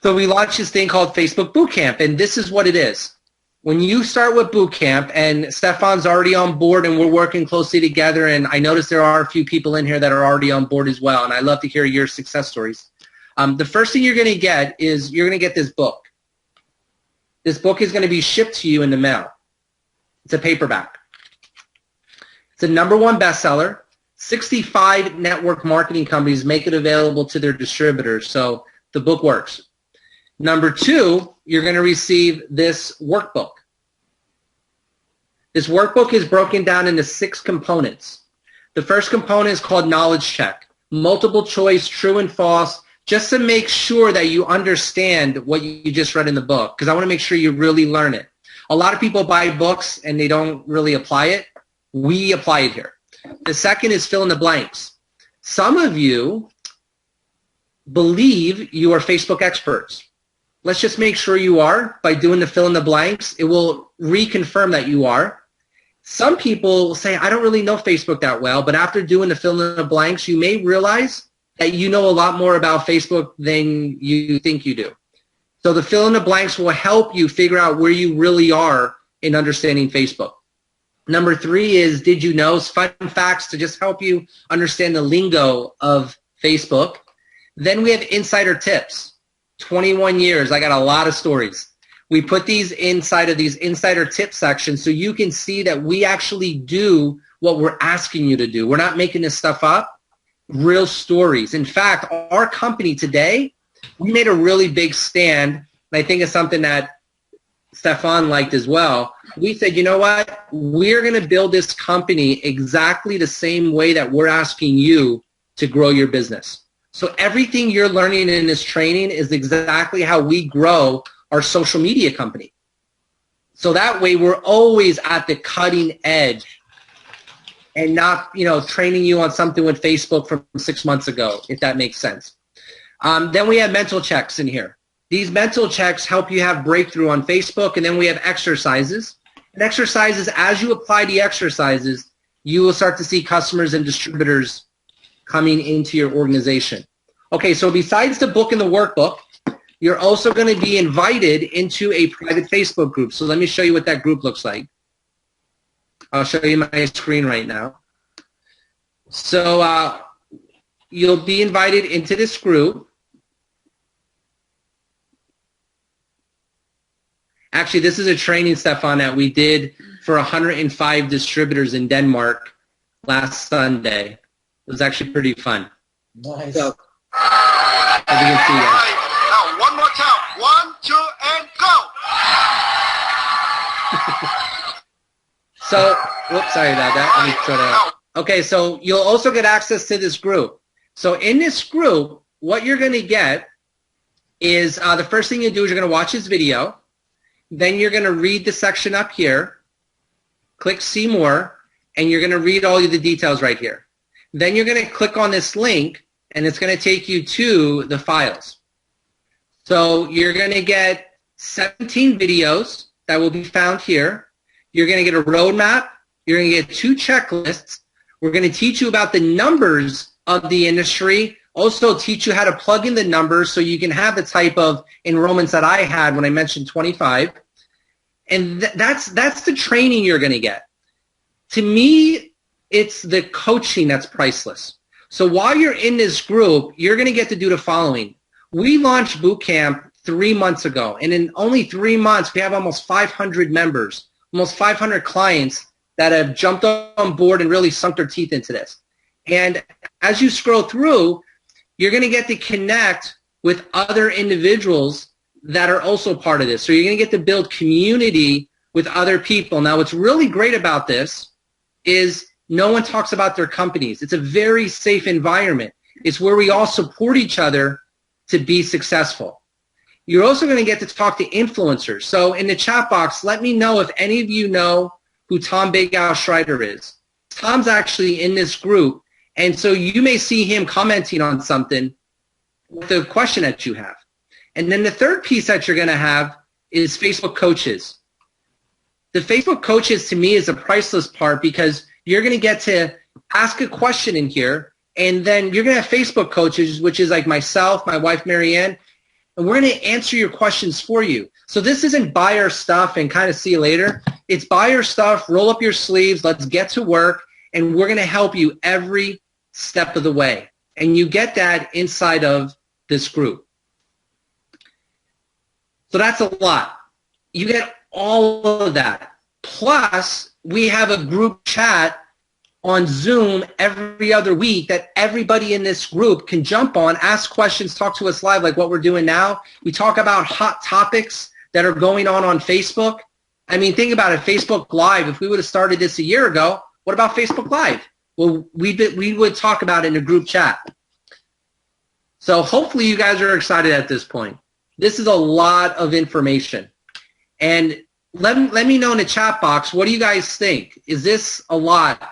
So we launched this thing called Facebook Bootcamp, and this is what it is. When you start with Bootcamp, and Stephane's already on board and we're working closely together, and I notice there are a few people in here that are already on board as well, and I love to hear your success stories. The first thing you're going to get is you're going to get this book. This book is going to be shipped to you in the mail. It's a paperback. It's a #1 bestseller. 65 network marketing companies make it available to their distributors, so the book works. #2, you're going to receive this workbook. This workbook is broken down into 6 components. The first component is called Knowledge Check. Multiple choice, true and false, just to make sure that you understand what you just read in the book, because I want to make sure you really learn it. A lot of people buy books and they don't really apply it. We apply it here. The second is fill in the blanks. Some of you believe you are Facebook experts. Let's just make sure you are by doing the fill in the blanks. It will reconfirm that you are. Some people will say, I don't really know Facebook that well, but after doing the fill in the blanks, you may realize that you know a lot more about Facebook than you think you do. So the fill in the blanks will help you figure out where you really are in understanding Facebook. #3 is Did You Know? Fun facts to just help you understand the lingo of Facebook. Then we have Insider Tips. 21 years, I got a lot of stories. We put these inside of these Insider Tips sections so you can see that we actually do what we're asking you to do. We're not making this stuff up. Real stories. In fact, our company today, we made a really big stand, and I think it's something that Stephane liked as well. We said, you know what? We're going to build this company exactly the same way that we're asking you to grow your business. So everything you're learning in this training is exactly how we grow our social media company. So that way we're always at the cutting edge and not, training you on something with Facebook from 6 months ago, if that makes sense. Then we have mental checks in here. These mental checks help you have breakthrough on Facebook, and then we have exercises. And exercises, as you apply the exercises, you will start to see customers and distributors coming into your organization. Okay, so besides the book and the workbook, you're also going to be invited into a private Facebook group. So let me show you what that group looks like. I'll show you my screen right now. So you'll be invited into this group. Actually, this is a training, Stephane, that we did for 105 distributors in Denmark last Sunday. It was actually pretty fun. Nice. So, as you can see, guys. Now, one more time. 1, 2, and go! So, whoops, sorry about that. Let me try to. Okay, so you'll also get access to this group. So in this group, what you're going to get is the first thing you do is you're going to watch this video. Then you're going to read the section up here. Click See More, and you're going to read all of the details right here. Then you're going to click on this link, and it's going to take you to the files. So you're going to get 17 videos that will be found here. You're going to get a roadmap. You're going to get 2 checklists. We're going to teach you about the numbers of the industry, also teach you how to plug in the numbers so you can have the type of enrollments that I had when I mentioned 25. And that's the training you're going to get. To me, it's the coaching that's priceless. So while you're in this group, you're going to get to do the following. We launched boot camp 3 months ago, and in only 3 months, we have almost 500 members, almost 500 clients that have jumped on board and really sunk their teeth into this. And as you scroll through, you're going to get to connect with other individuals that are also part of this. So you're going to get to build community with other people. Now, what's really great about this is no one talks about their companies. It's a very safe environment. It's where we all support each other to be successful. You're also going to get to talk to influencers. So in the chat box, let me know if any of you know who Tom Bagow Schreider is. Tom's actually in this group, and so you may see him commenting on something with the question that you have. And then the third piece that you're going to have is Facebook coaches. The Facebook coaches, to me, is a priceless part because you're going to get to ask a question in here, and then you're going to have Facebook coaches, which is like myself, my wife, Marianne, and we're going to answer your questions for you. So this isn't buy our stuff and kind of see you later. It's buy your stuff, roll up your sleeves, let's get to work, and we're going to help you every step of the way. And you get that inside of this group. So that's a lot. You get all of that. Plus, we have a group chat on Zoom every other week that everybody in this group can jump on, ask questions, talk to us live like what we're doing now. We talk about hot topics that are going on Facebook. I mean, think about it, Facebook Live. If we would have started this a year ago, what about Facebook Live? Well, we would talk about it in a group chat. So hopefully you guys are excited at this point. This is a lot of information. And let me know in the chat box, what do you guys think? Is this a lot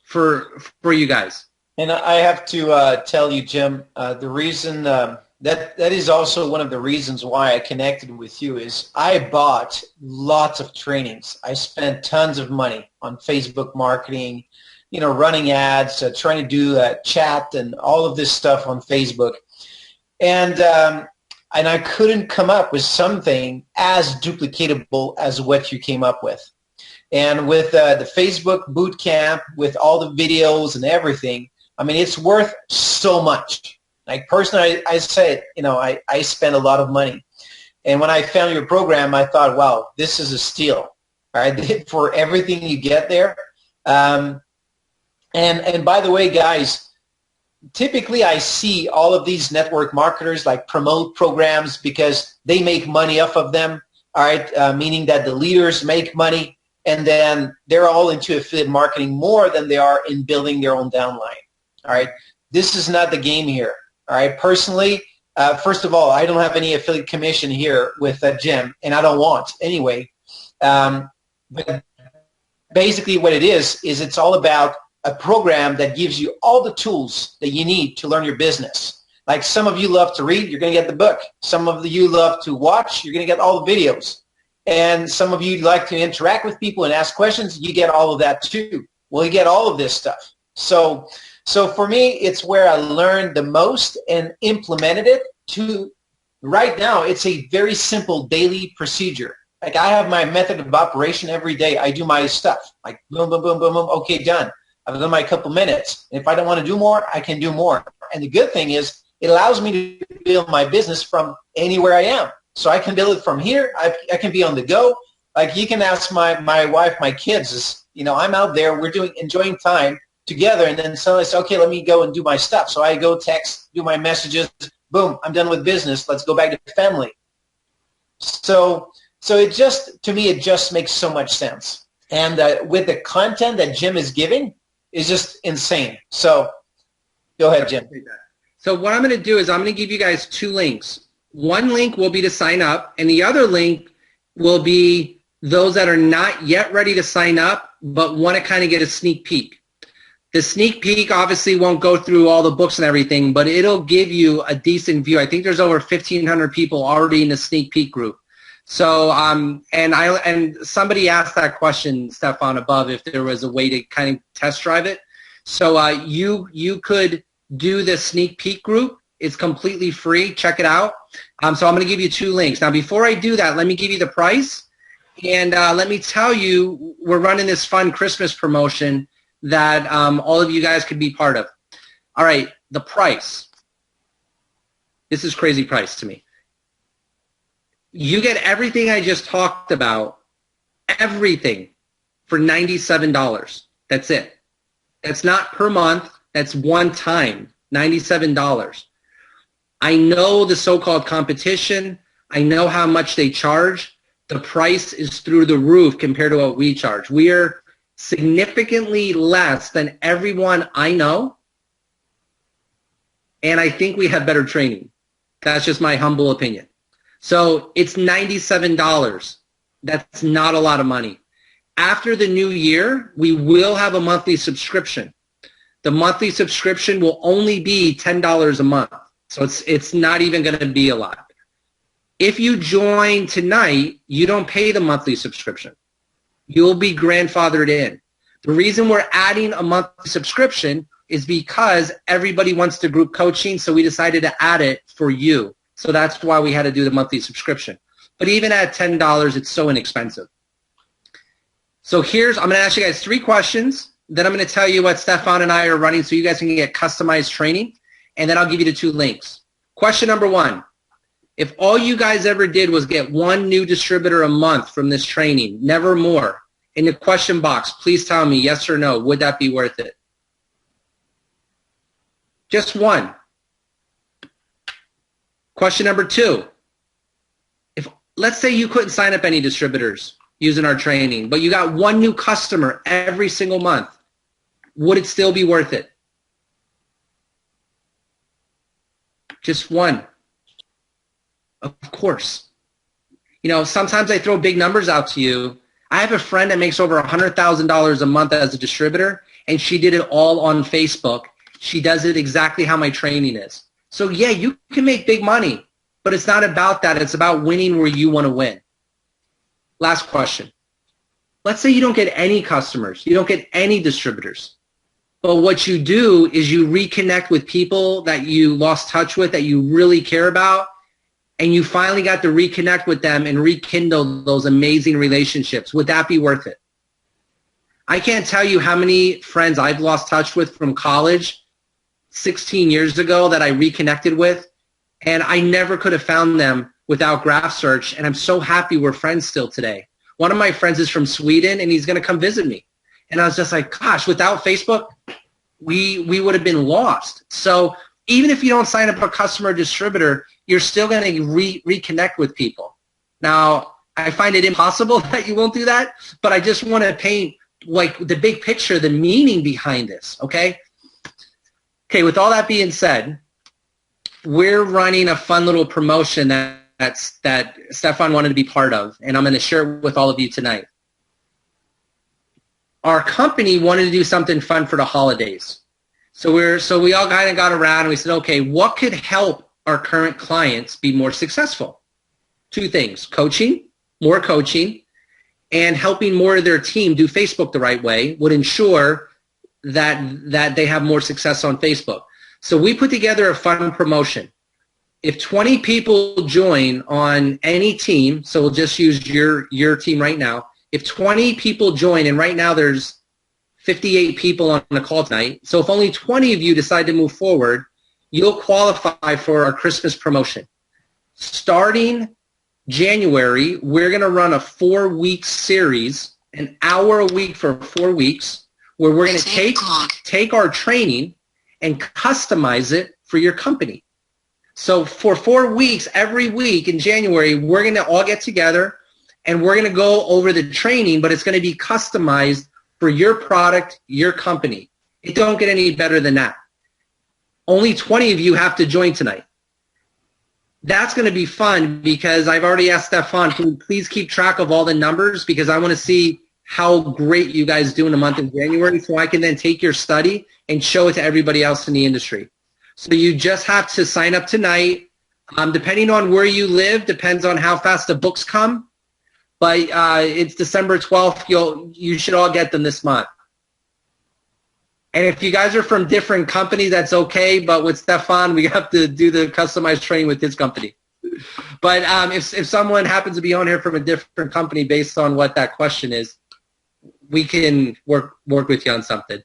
for you guys? And I have to tell you, Jim, the reason that is also one of the reasons why I connected with you is I bought lots of trainings. I spent tons of money on Facebook marketing, running ads, trying to do chat and all of this stuff on Facebook. And I couldn't come up with something as duplicatable as what you came up with. And with the Facebook boot camp, with all the videos and everything, I mean, it's worth so much. Like personally, I said, I spent a lot of money. And when I found your program, I thought, wow, this is a steal, right? For everything you get there. And by the way, guys, typically I see all of these network marketers like promote programs because they make money off of them, all right, meaning that the leaders make money, and then they're all into affiliate marketing more than they are in building their own downline, all right? This is not the game here, all right? Personally, first of all, I don't have any affiliate commission here with Jim, and I don't want anyway. But basically what it is it's all about a program that gives you all the tools that you need to learn your business. Like some of you love to read, you're going to get the book. Some of you love to watch, you're going to get all the videos. And some of you like to interact with people and ask questions, you get all of that too. Well, you get all of this stuff. So for me, it's where I learned the most and implemented it to right now. It's a very simple daily procedure. Like I have my method of operation every day. I do my stuff like boom, boom, boom, boom, boom. Okay, done. I've done my couple minutes. If I don't want to do more, I can do more. And the good thing is it allows me to build my business from anywhere I am. So I can build it from here. I can be on the go. Like you can ask my wife, my kids, I'm out there, we're enjoying time together, and then suddenly I say, okay, let me go and do my stuff. So I go text, do my messages, boom, I'm done with business. Let's go back to family. So it just, to me, it just makes so much sense. And with the content that Jim is giving is just insane. So go ahead, Jim. So what I'm going to do is I'm going to give you guys 2 links. One link will be to sign up, and the other link will be those that are not yet ready to sign up but want to kind of get a sneak peek. The sneak peek obviously won't go through all the books and everything, but it'll give you a decent view. I think there's over 1,500 people already in the sneak peek group. So, and somebody asked that question, Stephane, above, if there was a way to kind of test drive it. So you could do the sneak peek group. It's completely free. Check it out. So I'm going to give you 2 links. Now, before I do that, let me give you the price. And let me tell you, we're running this fun Christmas promotion that all of you guys could be part of. All right, the price. This is crazy price to me. You get everything I just talked about, everything, for $97. That's it. That's not per month. That's one time, $97. I know the so-called competition. I know how much they charge. The price is through the roof compared to what we charge. We are significantly less than everyone I know, and I think we have better training. That's just my humble opinion. So it's $97. That's not a lot of money. After the new year, we will have a monthly subscription. The monthly subscription will only be $10 a month. So it's not even going to be a lot. If you join tonight, you don't pay the monthly subscription. You'll be grandfathered in. The reason we're adding a monthly subscription is because everybody wants to group coaching, so we decided to add it for you. So that's why we had to do the monthly subscription. But even at $10, it's so inexpensive. So I'm going to ask you guys 3 questions. Then I'm going to tell you what Stephane and I are running so you guys can get customized training. And then I'll give you the 2 links. Question number 1. If all you guys ever did was get 1 new distributor a month from this training, never more, in the question box, please tell me yes or no. Would that be worth it? Just 1. Question number 2. Let's say you couldn't sign up any distributors using our training, but you got 1 new customer every single month. Would it still be worth it? Just 1. Of course. You know, sometimes I throw big numbers out to you. I have a friend that makes over $100,000 a month as a distributor, and she did it all on Facebook. She does it exactly how my training is. So yeah, you can make big money, but it's not about that. It's about winning where you want to win. Last question. Let's say you don't get any customers. You don't get any distributors. But what you do is you reconnect with people that you lost touch with, that you really care about, and you finally got to reconnect with them and rekindle those amazing relationships. Would that be worth it? I can't tell you how many friends I've lost touch with from college 16 years ago that I reconnected with, and I never could have found them without Graph Search, and I'm so happy we're friends still today. One of my friends is from Sweden, and he's going to come visit me. And I was just like, gosh, without Facebook, we would have been lost. So even if you don't sign up a customer distributor, you're still going to reconnect with people. Now, I find it impossible that you won't do that, but I just want to paint like the big picture, the meaning behind this, okay? Okay, with all that being said, we're running a fun little promotion that Stephane wanted to be part of, and I'm going to share it with all of you tonight. Our company wanted to do something fun for the holidays. So we all kind of got around and we said, okay, what could help our current clients be more successful? 2 things, coaching, more coaching, and helping more of their team do Facebook the right way would ensure that they have more success on Facebook. So we put together a fun promotion. If 20 people join on any team, so we'll just use your team right now. If 20 people join, and right now there's 58 people on the call tonight, so if only 20 of you decide to move forward, you'll qualify for our Christmas promotion. Starting January, we're going to run a 4-week series, an hour a week for 4 weeks, where we're going to take our training and customize it for your company. So for 4 weeks, every week in January, we're going to all get together and we're going to go over the training, but it's going to be customized for your product, your company. It don't get any better than that. Only 20 of you have to join tonight. That's going to be fun because I've already asked Stephane, can you please keep track of all the numbers, because I want to see how great you guys do in the month of January, so I can then take your study and show it to everybody else in the industry. So you just have to sign up tonight. Depending on where you live, depends on how fast the books come. But it's December 12th. You should all get them this month. And if you guys are from different companies, that's okay. But with Stephane, we have to do the customized training with his company. But if someone happens to be on here from a different company based on what that question is, we can work with you on something.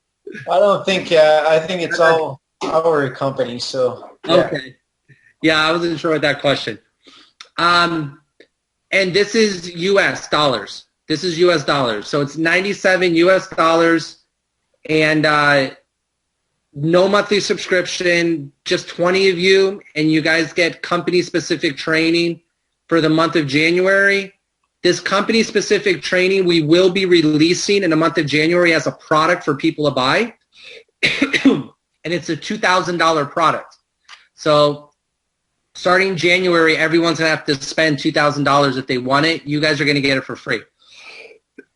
I don't think, I think it's all our company, so. Yeah. Okay. Yeah, I wasn't sure what that question. And this is U.S. dollars. This is U.S. dollars. So it's 97 U.S. dollars, and no monthly subscription, just 20 of you, and you guys get company-specific training for the month of January. This company-specific training we will be releasing in the month of January as a product for people to buy, and it's a $2,000 product. So starting January, everyone's going to have to spend $2,000 if they want it. You guys are going to get it for free.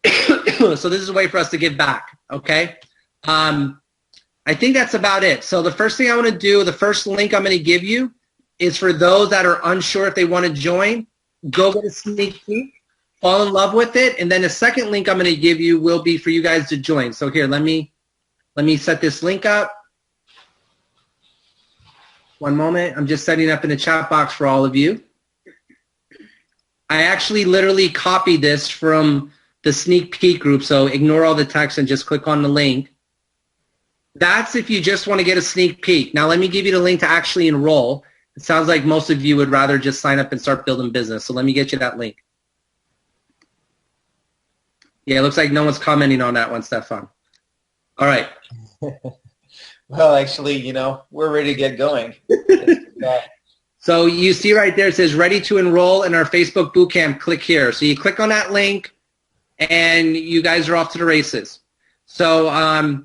So this is a way for us to give back, okay? I think that's about it. So the first thing I want to do, the first link I'm going to give you is for those that are unsure if they want to join, go get a sneak peek, fall in love with it, and then the second link I'm going to give you will be for you guys to join. So here, let me set this link up. One moment. I'm just setting up in the chat box for all of you. I actually literally copied this from the sneak peek group, so ignore all the text and just click on the link. That's if you just want to get a sneak peek. Now let me give you the link to actually enroll. It sounds like most of you would rather just sign up and start building business, so let me get you that link. Yeah, it looks like no one's commenting on that one, Stephane. All right. Well, actually, you know, we're ready to get going. So you see right there, it says ready to enroll in our Facebook bootcamp. Click here. So you click on that link, and you guys are off to the races. So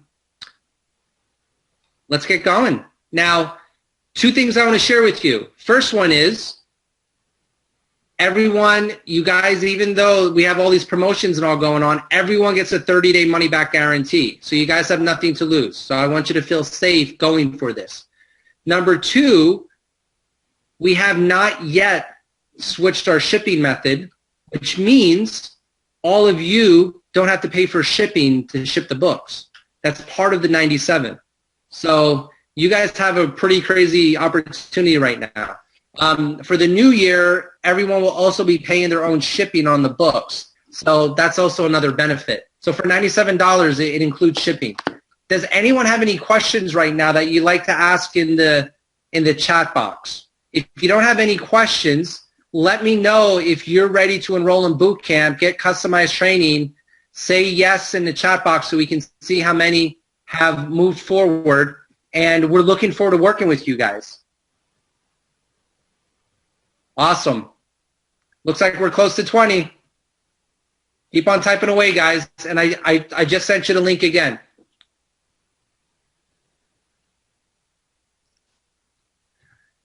let's get going. Now, two things I want to share with you. First one is, everyone, you guys, even though we have all these promotions and all going on, everyone gets a 30-day money-back guarantee. So you guys have nothing to lose. So I want you to feel safe going for this. Number two, we have not yet switched our shipping method, which means all of you don't have to pay for shipping to ship the books. That's part of the 97. So you guys have a pretty crazy opportunity right now. For the new year, everyone will also be paying their own shipping on the books. So that's also another benefit. So for $97, it includes shipping. Does anyone have any questions right now that you'd like to ask in the chat box? If you don't have any questions, let me know if you're ready to enroll in boot camp, get customized training, say yes in the chat box so we can see how many have moved forward. And we're looking forward to working with you guys. Awesome. Looks like we're close to 20. Keep on typing away, guys. And I just sent you the link again.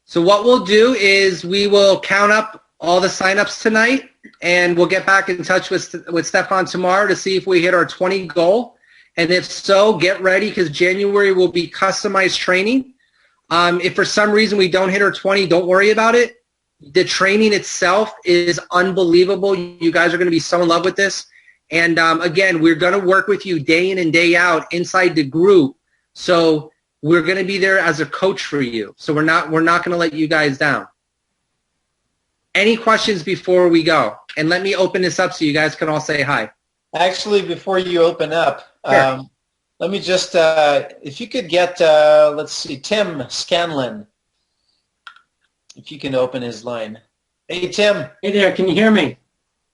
So what we'll do is we will count up all the signups tonight, and we'll get back in touch with Stephane tomorrow to see if we hit our 20 goal. And if so, get ready, because January will be customized training. If for some reason we don't hit our 20, don't worry about it. The training itself is unbelievable. You guys are going to be so in love with this. And again, we're going to work with you day in and day out inside the group. So we're going to be there as a coach for you. So we're not going to let you guys down. Any questions before we go? And let me open this up so you guys can all say hi. Actually, before you open up, sure. Let me just, if you could get, let's see, Tim Scanlon. If you can open his line. Hey, Tim. Hey there, can you hear me?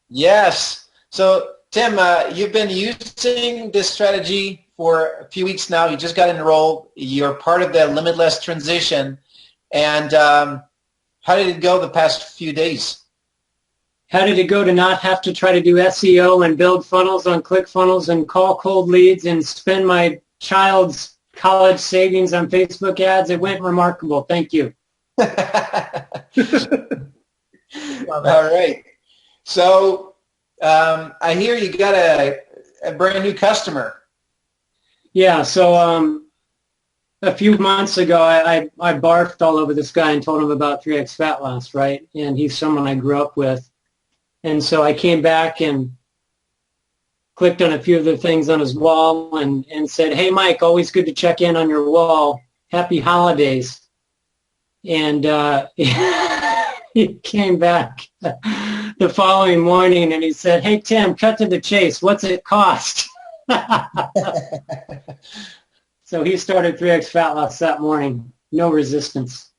Yes. So, Tim, you've been using this strategy for a few weeks now. You just got enrolled. You're part of the limitless transition. And how did it go the past few days? How did it go to not have to try to do SEO and build funnels on ClickFunnels and call cold leads and spend my child's college savings on Facebook ads? It went remarkable. Thank you. All right. So I hear you got a brand new customer. Yeah. So a few months ago, I barfed all over this guy and told him about 3X Fat Loss, right? And he's someone I grew up with. And so I came back and clicked on a few of the things on his wall and said, hey, Mike, always good to check in on your wall. Happy holidays. And he came back the following morning and he said, hey, Tim, cut to the chase. What's it cost? So he started 3X Fat Loss that morning. No resistance.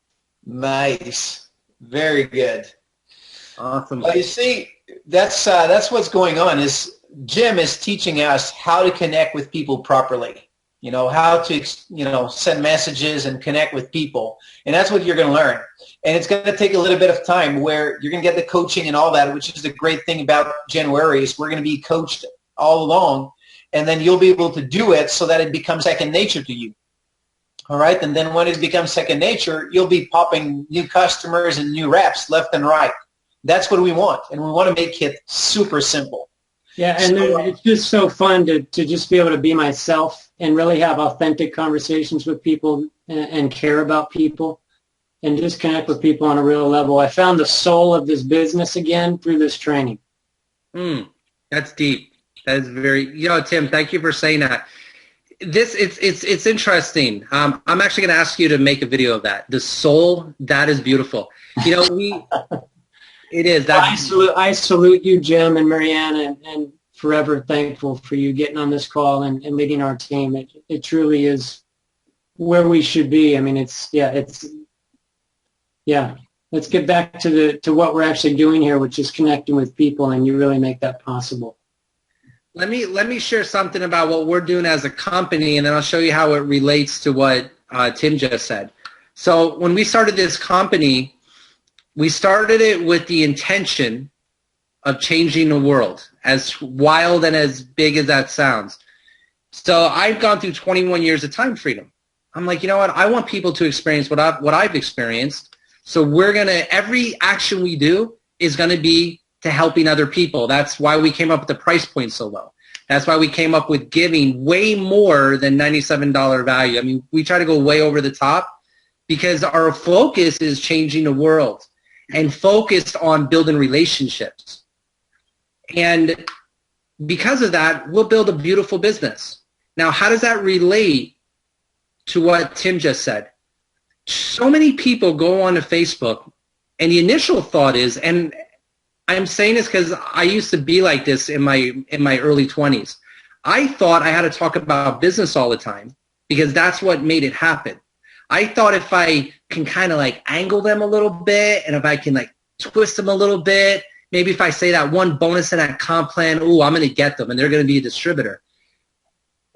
Nice. Very good. Awesome. Well, you see, that's what's going on. Is Jim is teaching us how to connect with people properly. You know, how to, send messages and connect with people. And that's what you're going to learn. And it's going to take a little bit of time where you're going to get the coaching and all that, which is the great thing about January is we're going to be coached all along. And then you'll be able to do it so that it becomes second nature to you. All right? And then when it becomes second nature, you'll be popping new customers and new reps left and right. That's what we want. And we want to make it super simple. Yeah, and it's just so fun to just be able to be myself and really have authentic conversations with people and care about people and just connect with people on a real level. I found the soul of this business again through this training. That's deep. That is very, Tim, thank you for saying that. It's interesting. I'm actually going to ask you to make a video of that. The soul, that is beautiful. It is. I salute you, Jim and Marianne, and forever thankful for you getting on this call and leading our team. It truly is where we should be. I mean, let's get back to what we're actually doing here, which is connecting with people, and you really make that possible. Let me share something about what we're doing as a company, and then I'll show you how it relates to what Tim just said. So when we started this company, we started it with the intention of changing the world, as wild and as big as that sounds. So I've gone through 21 years of time freedom. I'm like, you know what? I want people to experience what I've experienced. So every action we do is going to be to helping other people. That's why we came up with the price point so low. That's why we came up with giving way more than $97 value. I mean, we try to go way over the top because our focus is changing the world and focused on building relationships. And because of that, we'll build a beautiful business. Now, how does that relate to what Tim just said? So many people go onto Facebook, and the initial thought is, and I'm saying this because I used to be like this in my early 20s. I thought I had to talk about business all the time because that's what made it happen. I thought if I can kind of like angle them a little bit and if I can like twist them a little bit, maybe if I say that one bonus in that comp plan, ooh, I'm going to get them and they're going to be a distributor.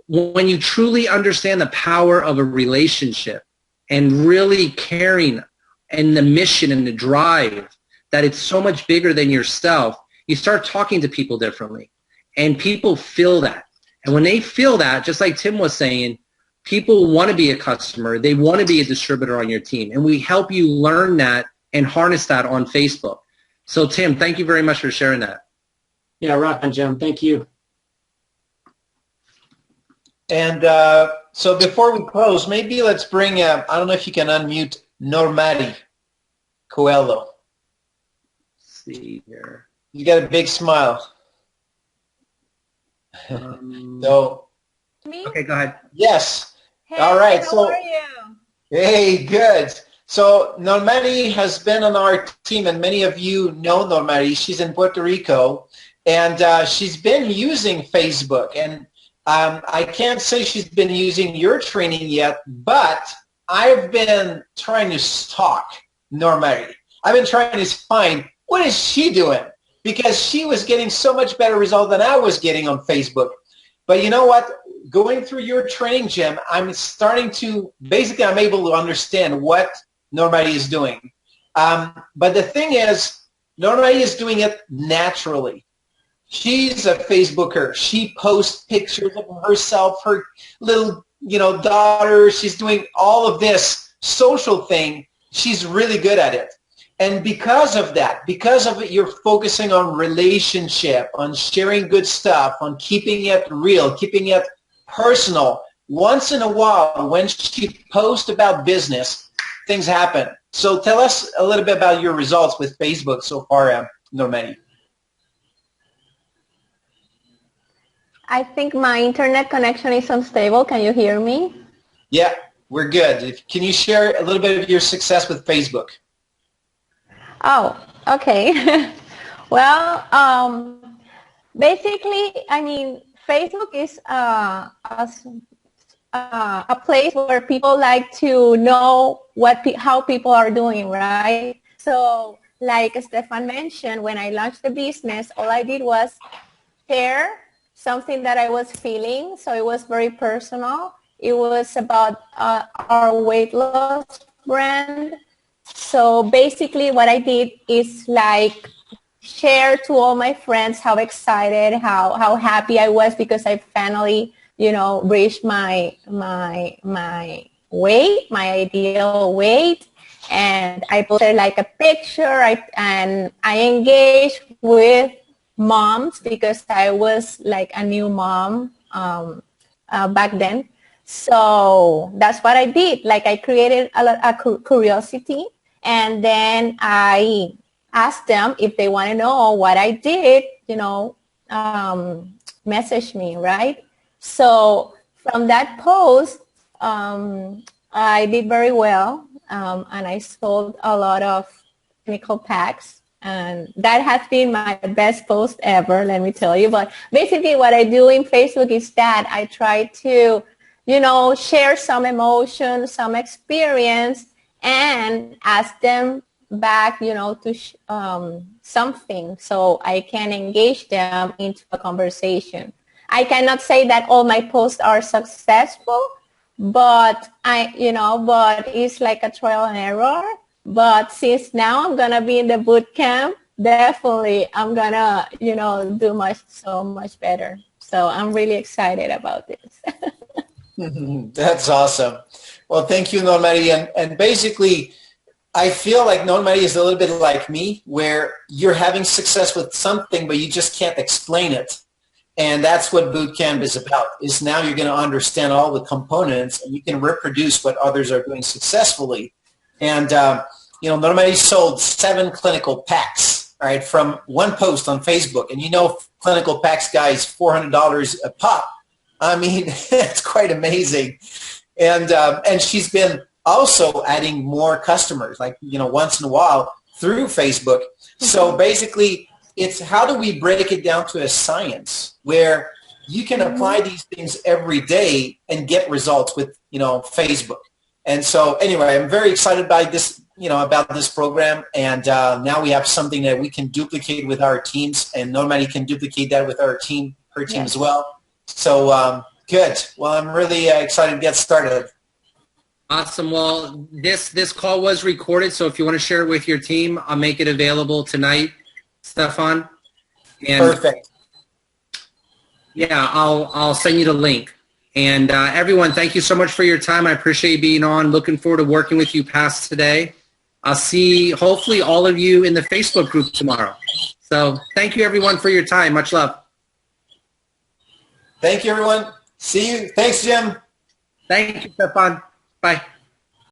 When you truly understand the power of a relationship and really caring and the mission and the drive, that it's so much bigger than yourself, you start talking to people differently. And people feel that. And when they feel that, just like Tim was saying, people want to be a customer. They want to be a distributor on your team. And we help you learn that and harness that on Facebook. So, Tim, thank you very much for sharing that. Yeah, rock on, Jim. Thank you. And so before we close, maybe let's bring, I don't know if you can unmute Normari Coelho. Let's see here. You got a big smile. So, Me? Okay, go ahead. yes. Hey, all right. How are you? Hey, good. So Normari has been on our team, and many of you know Normari. She's in Puerto Rico, and she's been using Facebook. And I can't say she's been using your training yet, but I've been trying to stalk Normari. I've been trying to find what is she doing, because she was getting so much better result than I was getting on Facebook. But you know what? Going through your training, Jim, I'm starting to, basically I'm able to understand what Normari is doing. But the thing is, Normally is doing it naturally. She's a Facebooker. She posts pictures of herself, her little, daughter. She's doing all of this social thing. She's really good at it. And because of that, because of it, you're focusing on relationship, on sharing good stuff, on keeping it real, keeping it personal. Once in a while, when she posts about business, things happen. So tell us a little bit about your results with Facebook so far, Normani. I think my internet connection is unstable. Can you hear me? Yeah, we're good. Can you share a little bit of your success with Facebook? Oh, okay. Well, basically, I mean, Facebook is a place where people like to know how people are doing, right? So, like Stephane mentioned, when I launched the business, all I did was share something that I was feeling. So it was very personal. It was about our weight loss brand. So basically what I did is like share to all my friends how excited, how happy I was because I finally, reached my weight, my ideal weight. And I posted like a picture and I engaged with moms because I was like a new mom back then. So that's what I did. Like I created a curiosity, and then I asked them if they want to know what I did, message me, right? So from that post, I did very well, and I sold a lot of chemical packs. And that has been my best post ever, let me tell you. But basically what I do in Facebook is that I try to, share some emotion, some experience, and ask them back, to something so I can engage them into a conversation. I cannot say that all my posts are successful, but but it's like a trial and error. But since now I'm going to be in the boot camp, definitely I'm going to, do so much better. So I'm really excited about this. That's awesome. Well, thank you, Normani. And basically, I feel like Normani is a little bit like me, where you're having success with something, but you just can't explain it. And that's what boot camp is about, is now you're going to understand all the components and you can reproduce what others are doing successfully. And, Normani sold 7 clinical packs, all right, from one post on Facebook. And clinical packs, guys, $400 a pop. I mean, it's quite amazing. And she's been also adding more customers, like, once in a while through Facebook. So basically, it's how do we break it down to a science where you can apply these things every day and get results with, Facebook. And so anyway, I'm very excited by this, about this program. And now we have something that we can duplicate with our teams, and Normani can duplicate that with her team as well. So good. Well, I'm really excited to get started. Awesome. Well, this call was recorded, so if you want to share it with your team, I'll make it available tonight, Stephane. And perfect. Yeah, I'll send you the link. And everyone, thank you so much for your time. I appreciate you being on. Looking forward to working with you past today. I'll see, hopefully, all of you in the Facebook group tomorrow. So thank you, everyone, for your time. Much love. Thank you, everyone. See you. Thanks, Jim. Thank you, Stephane. Bye.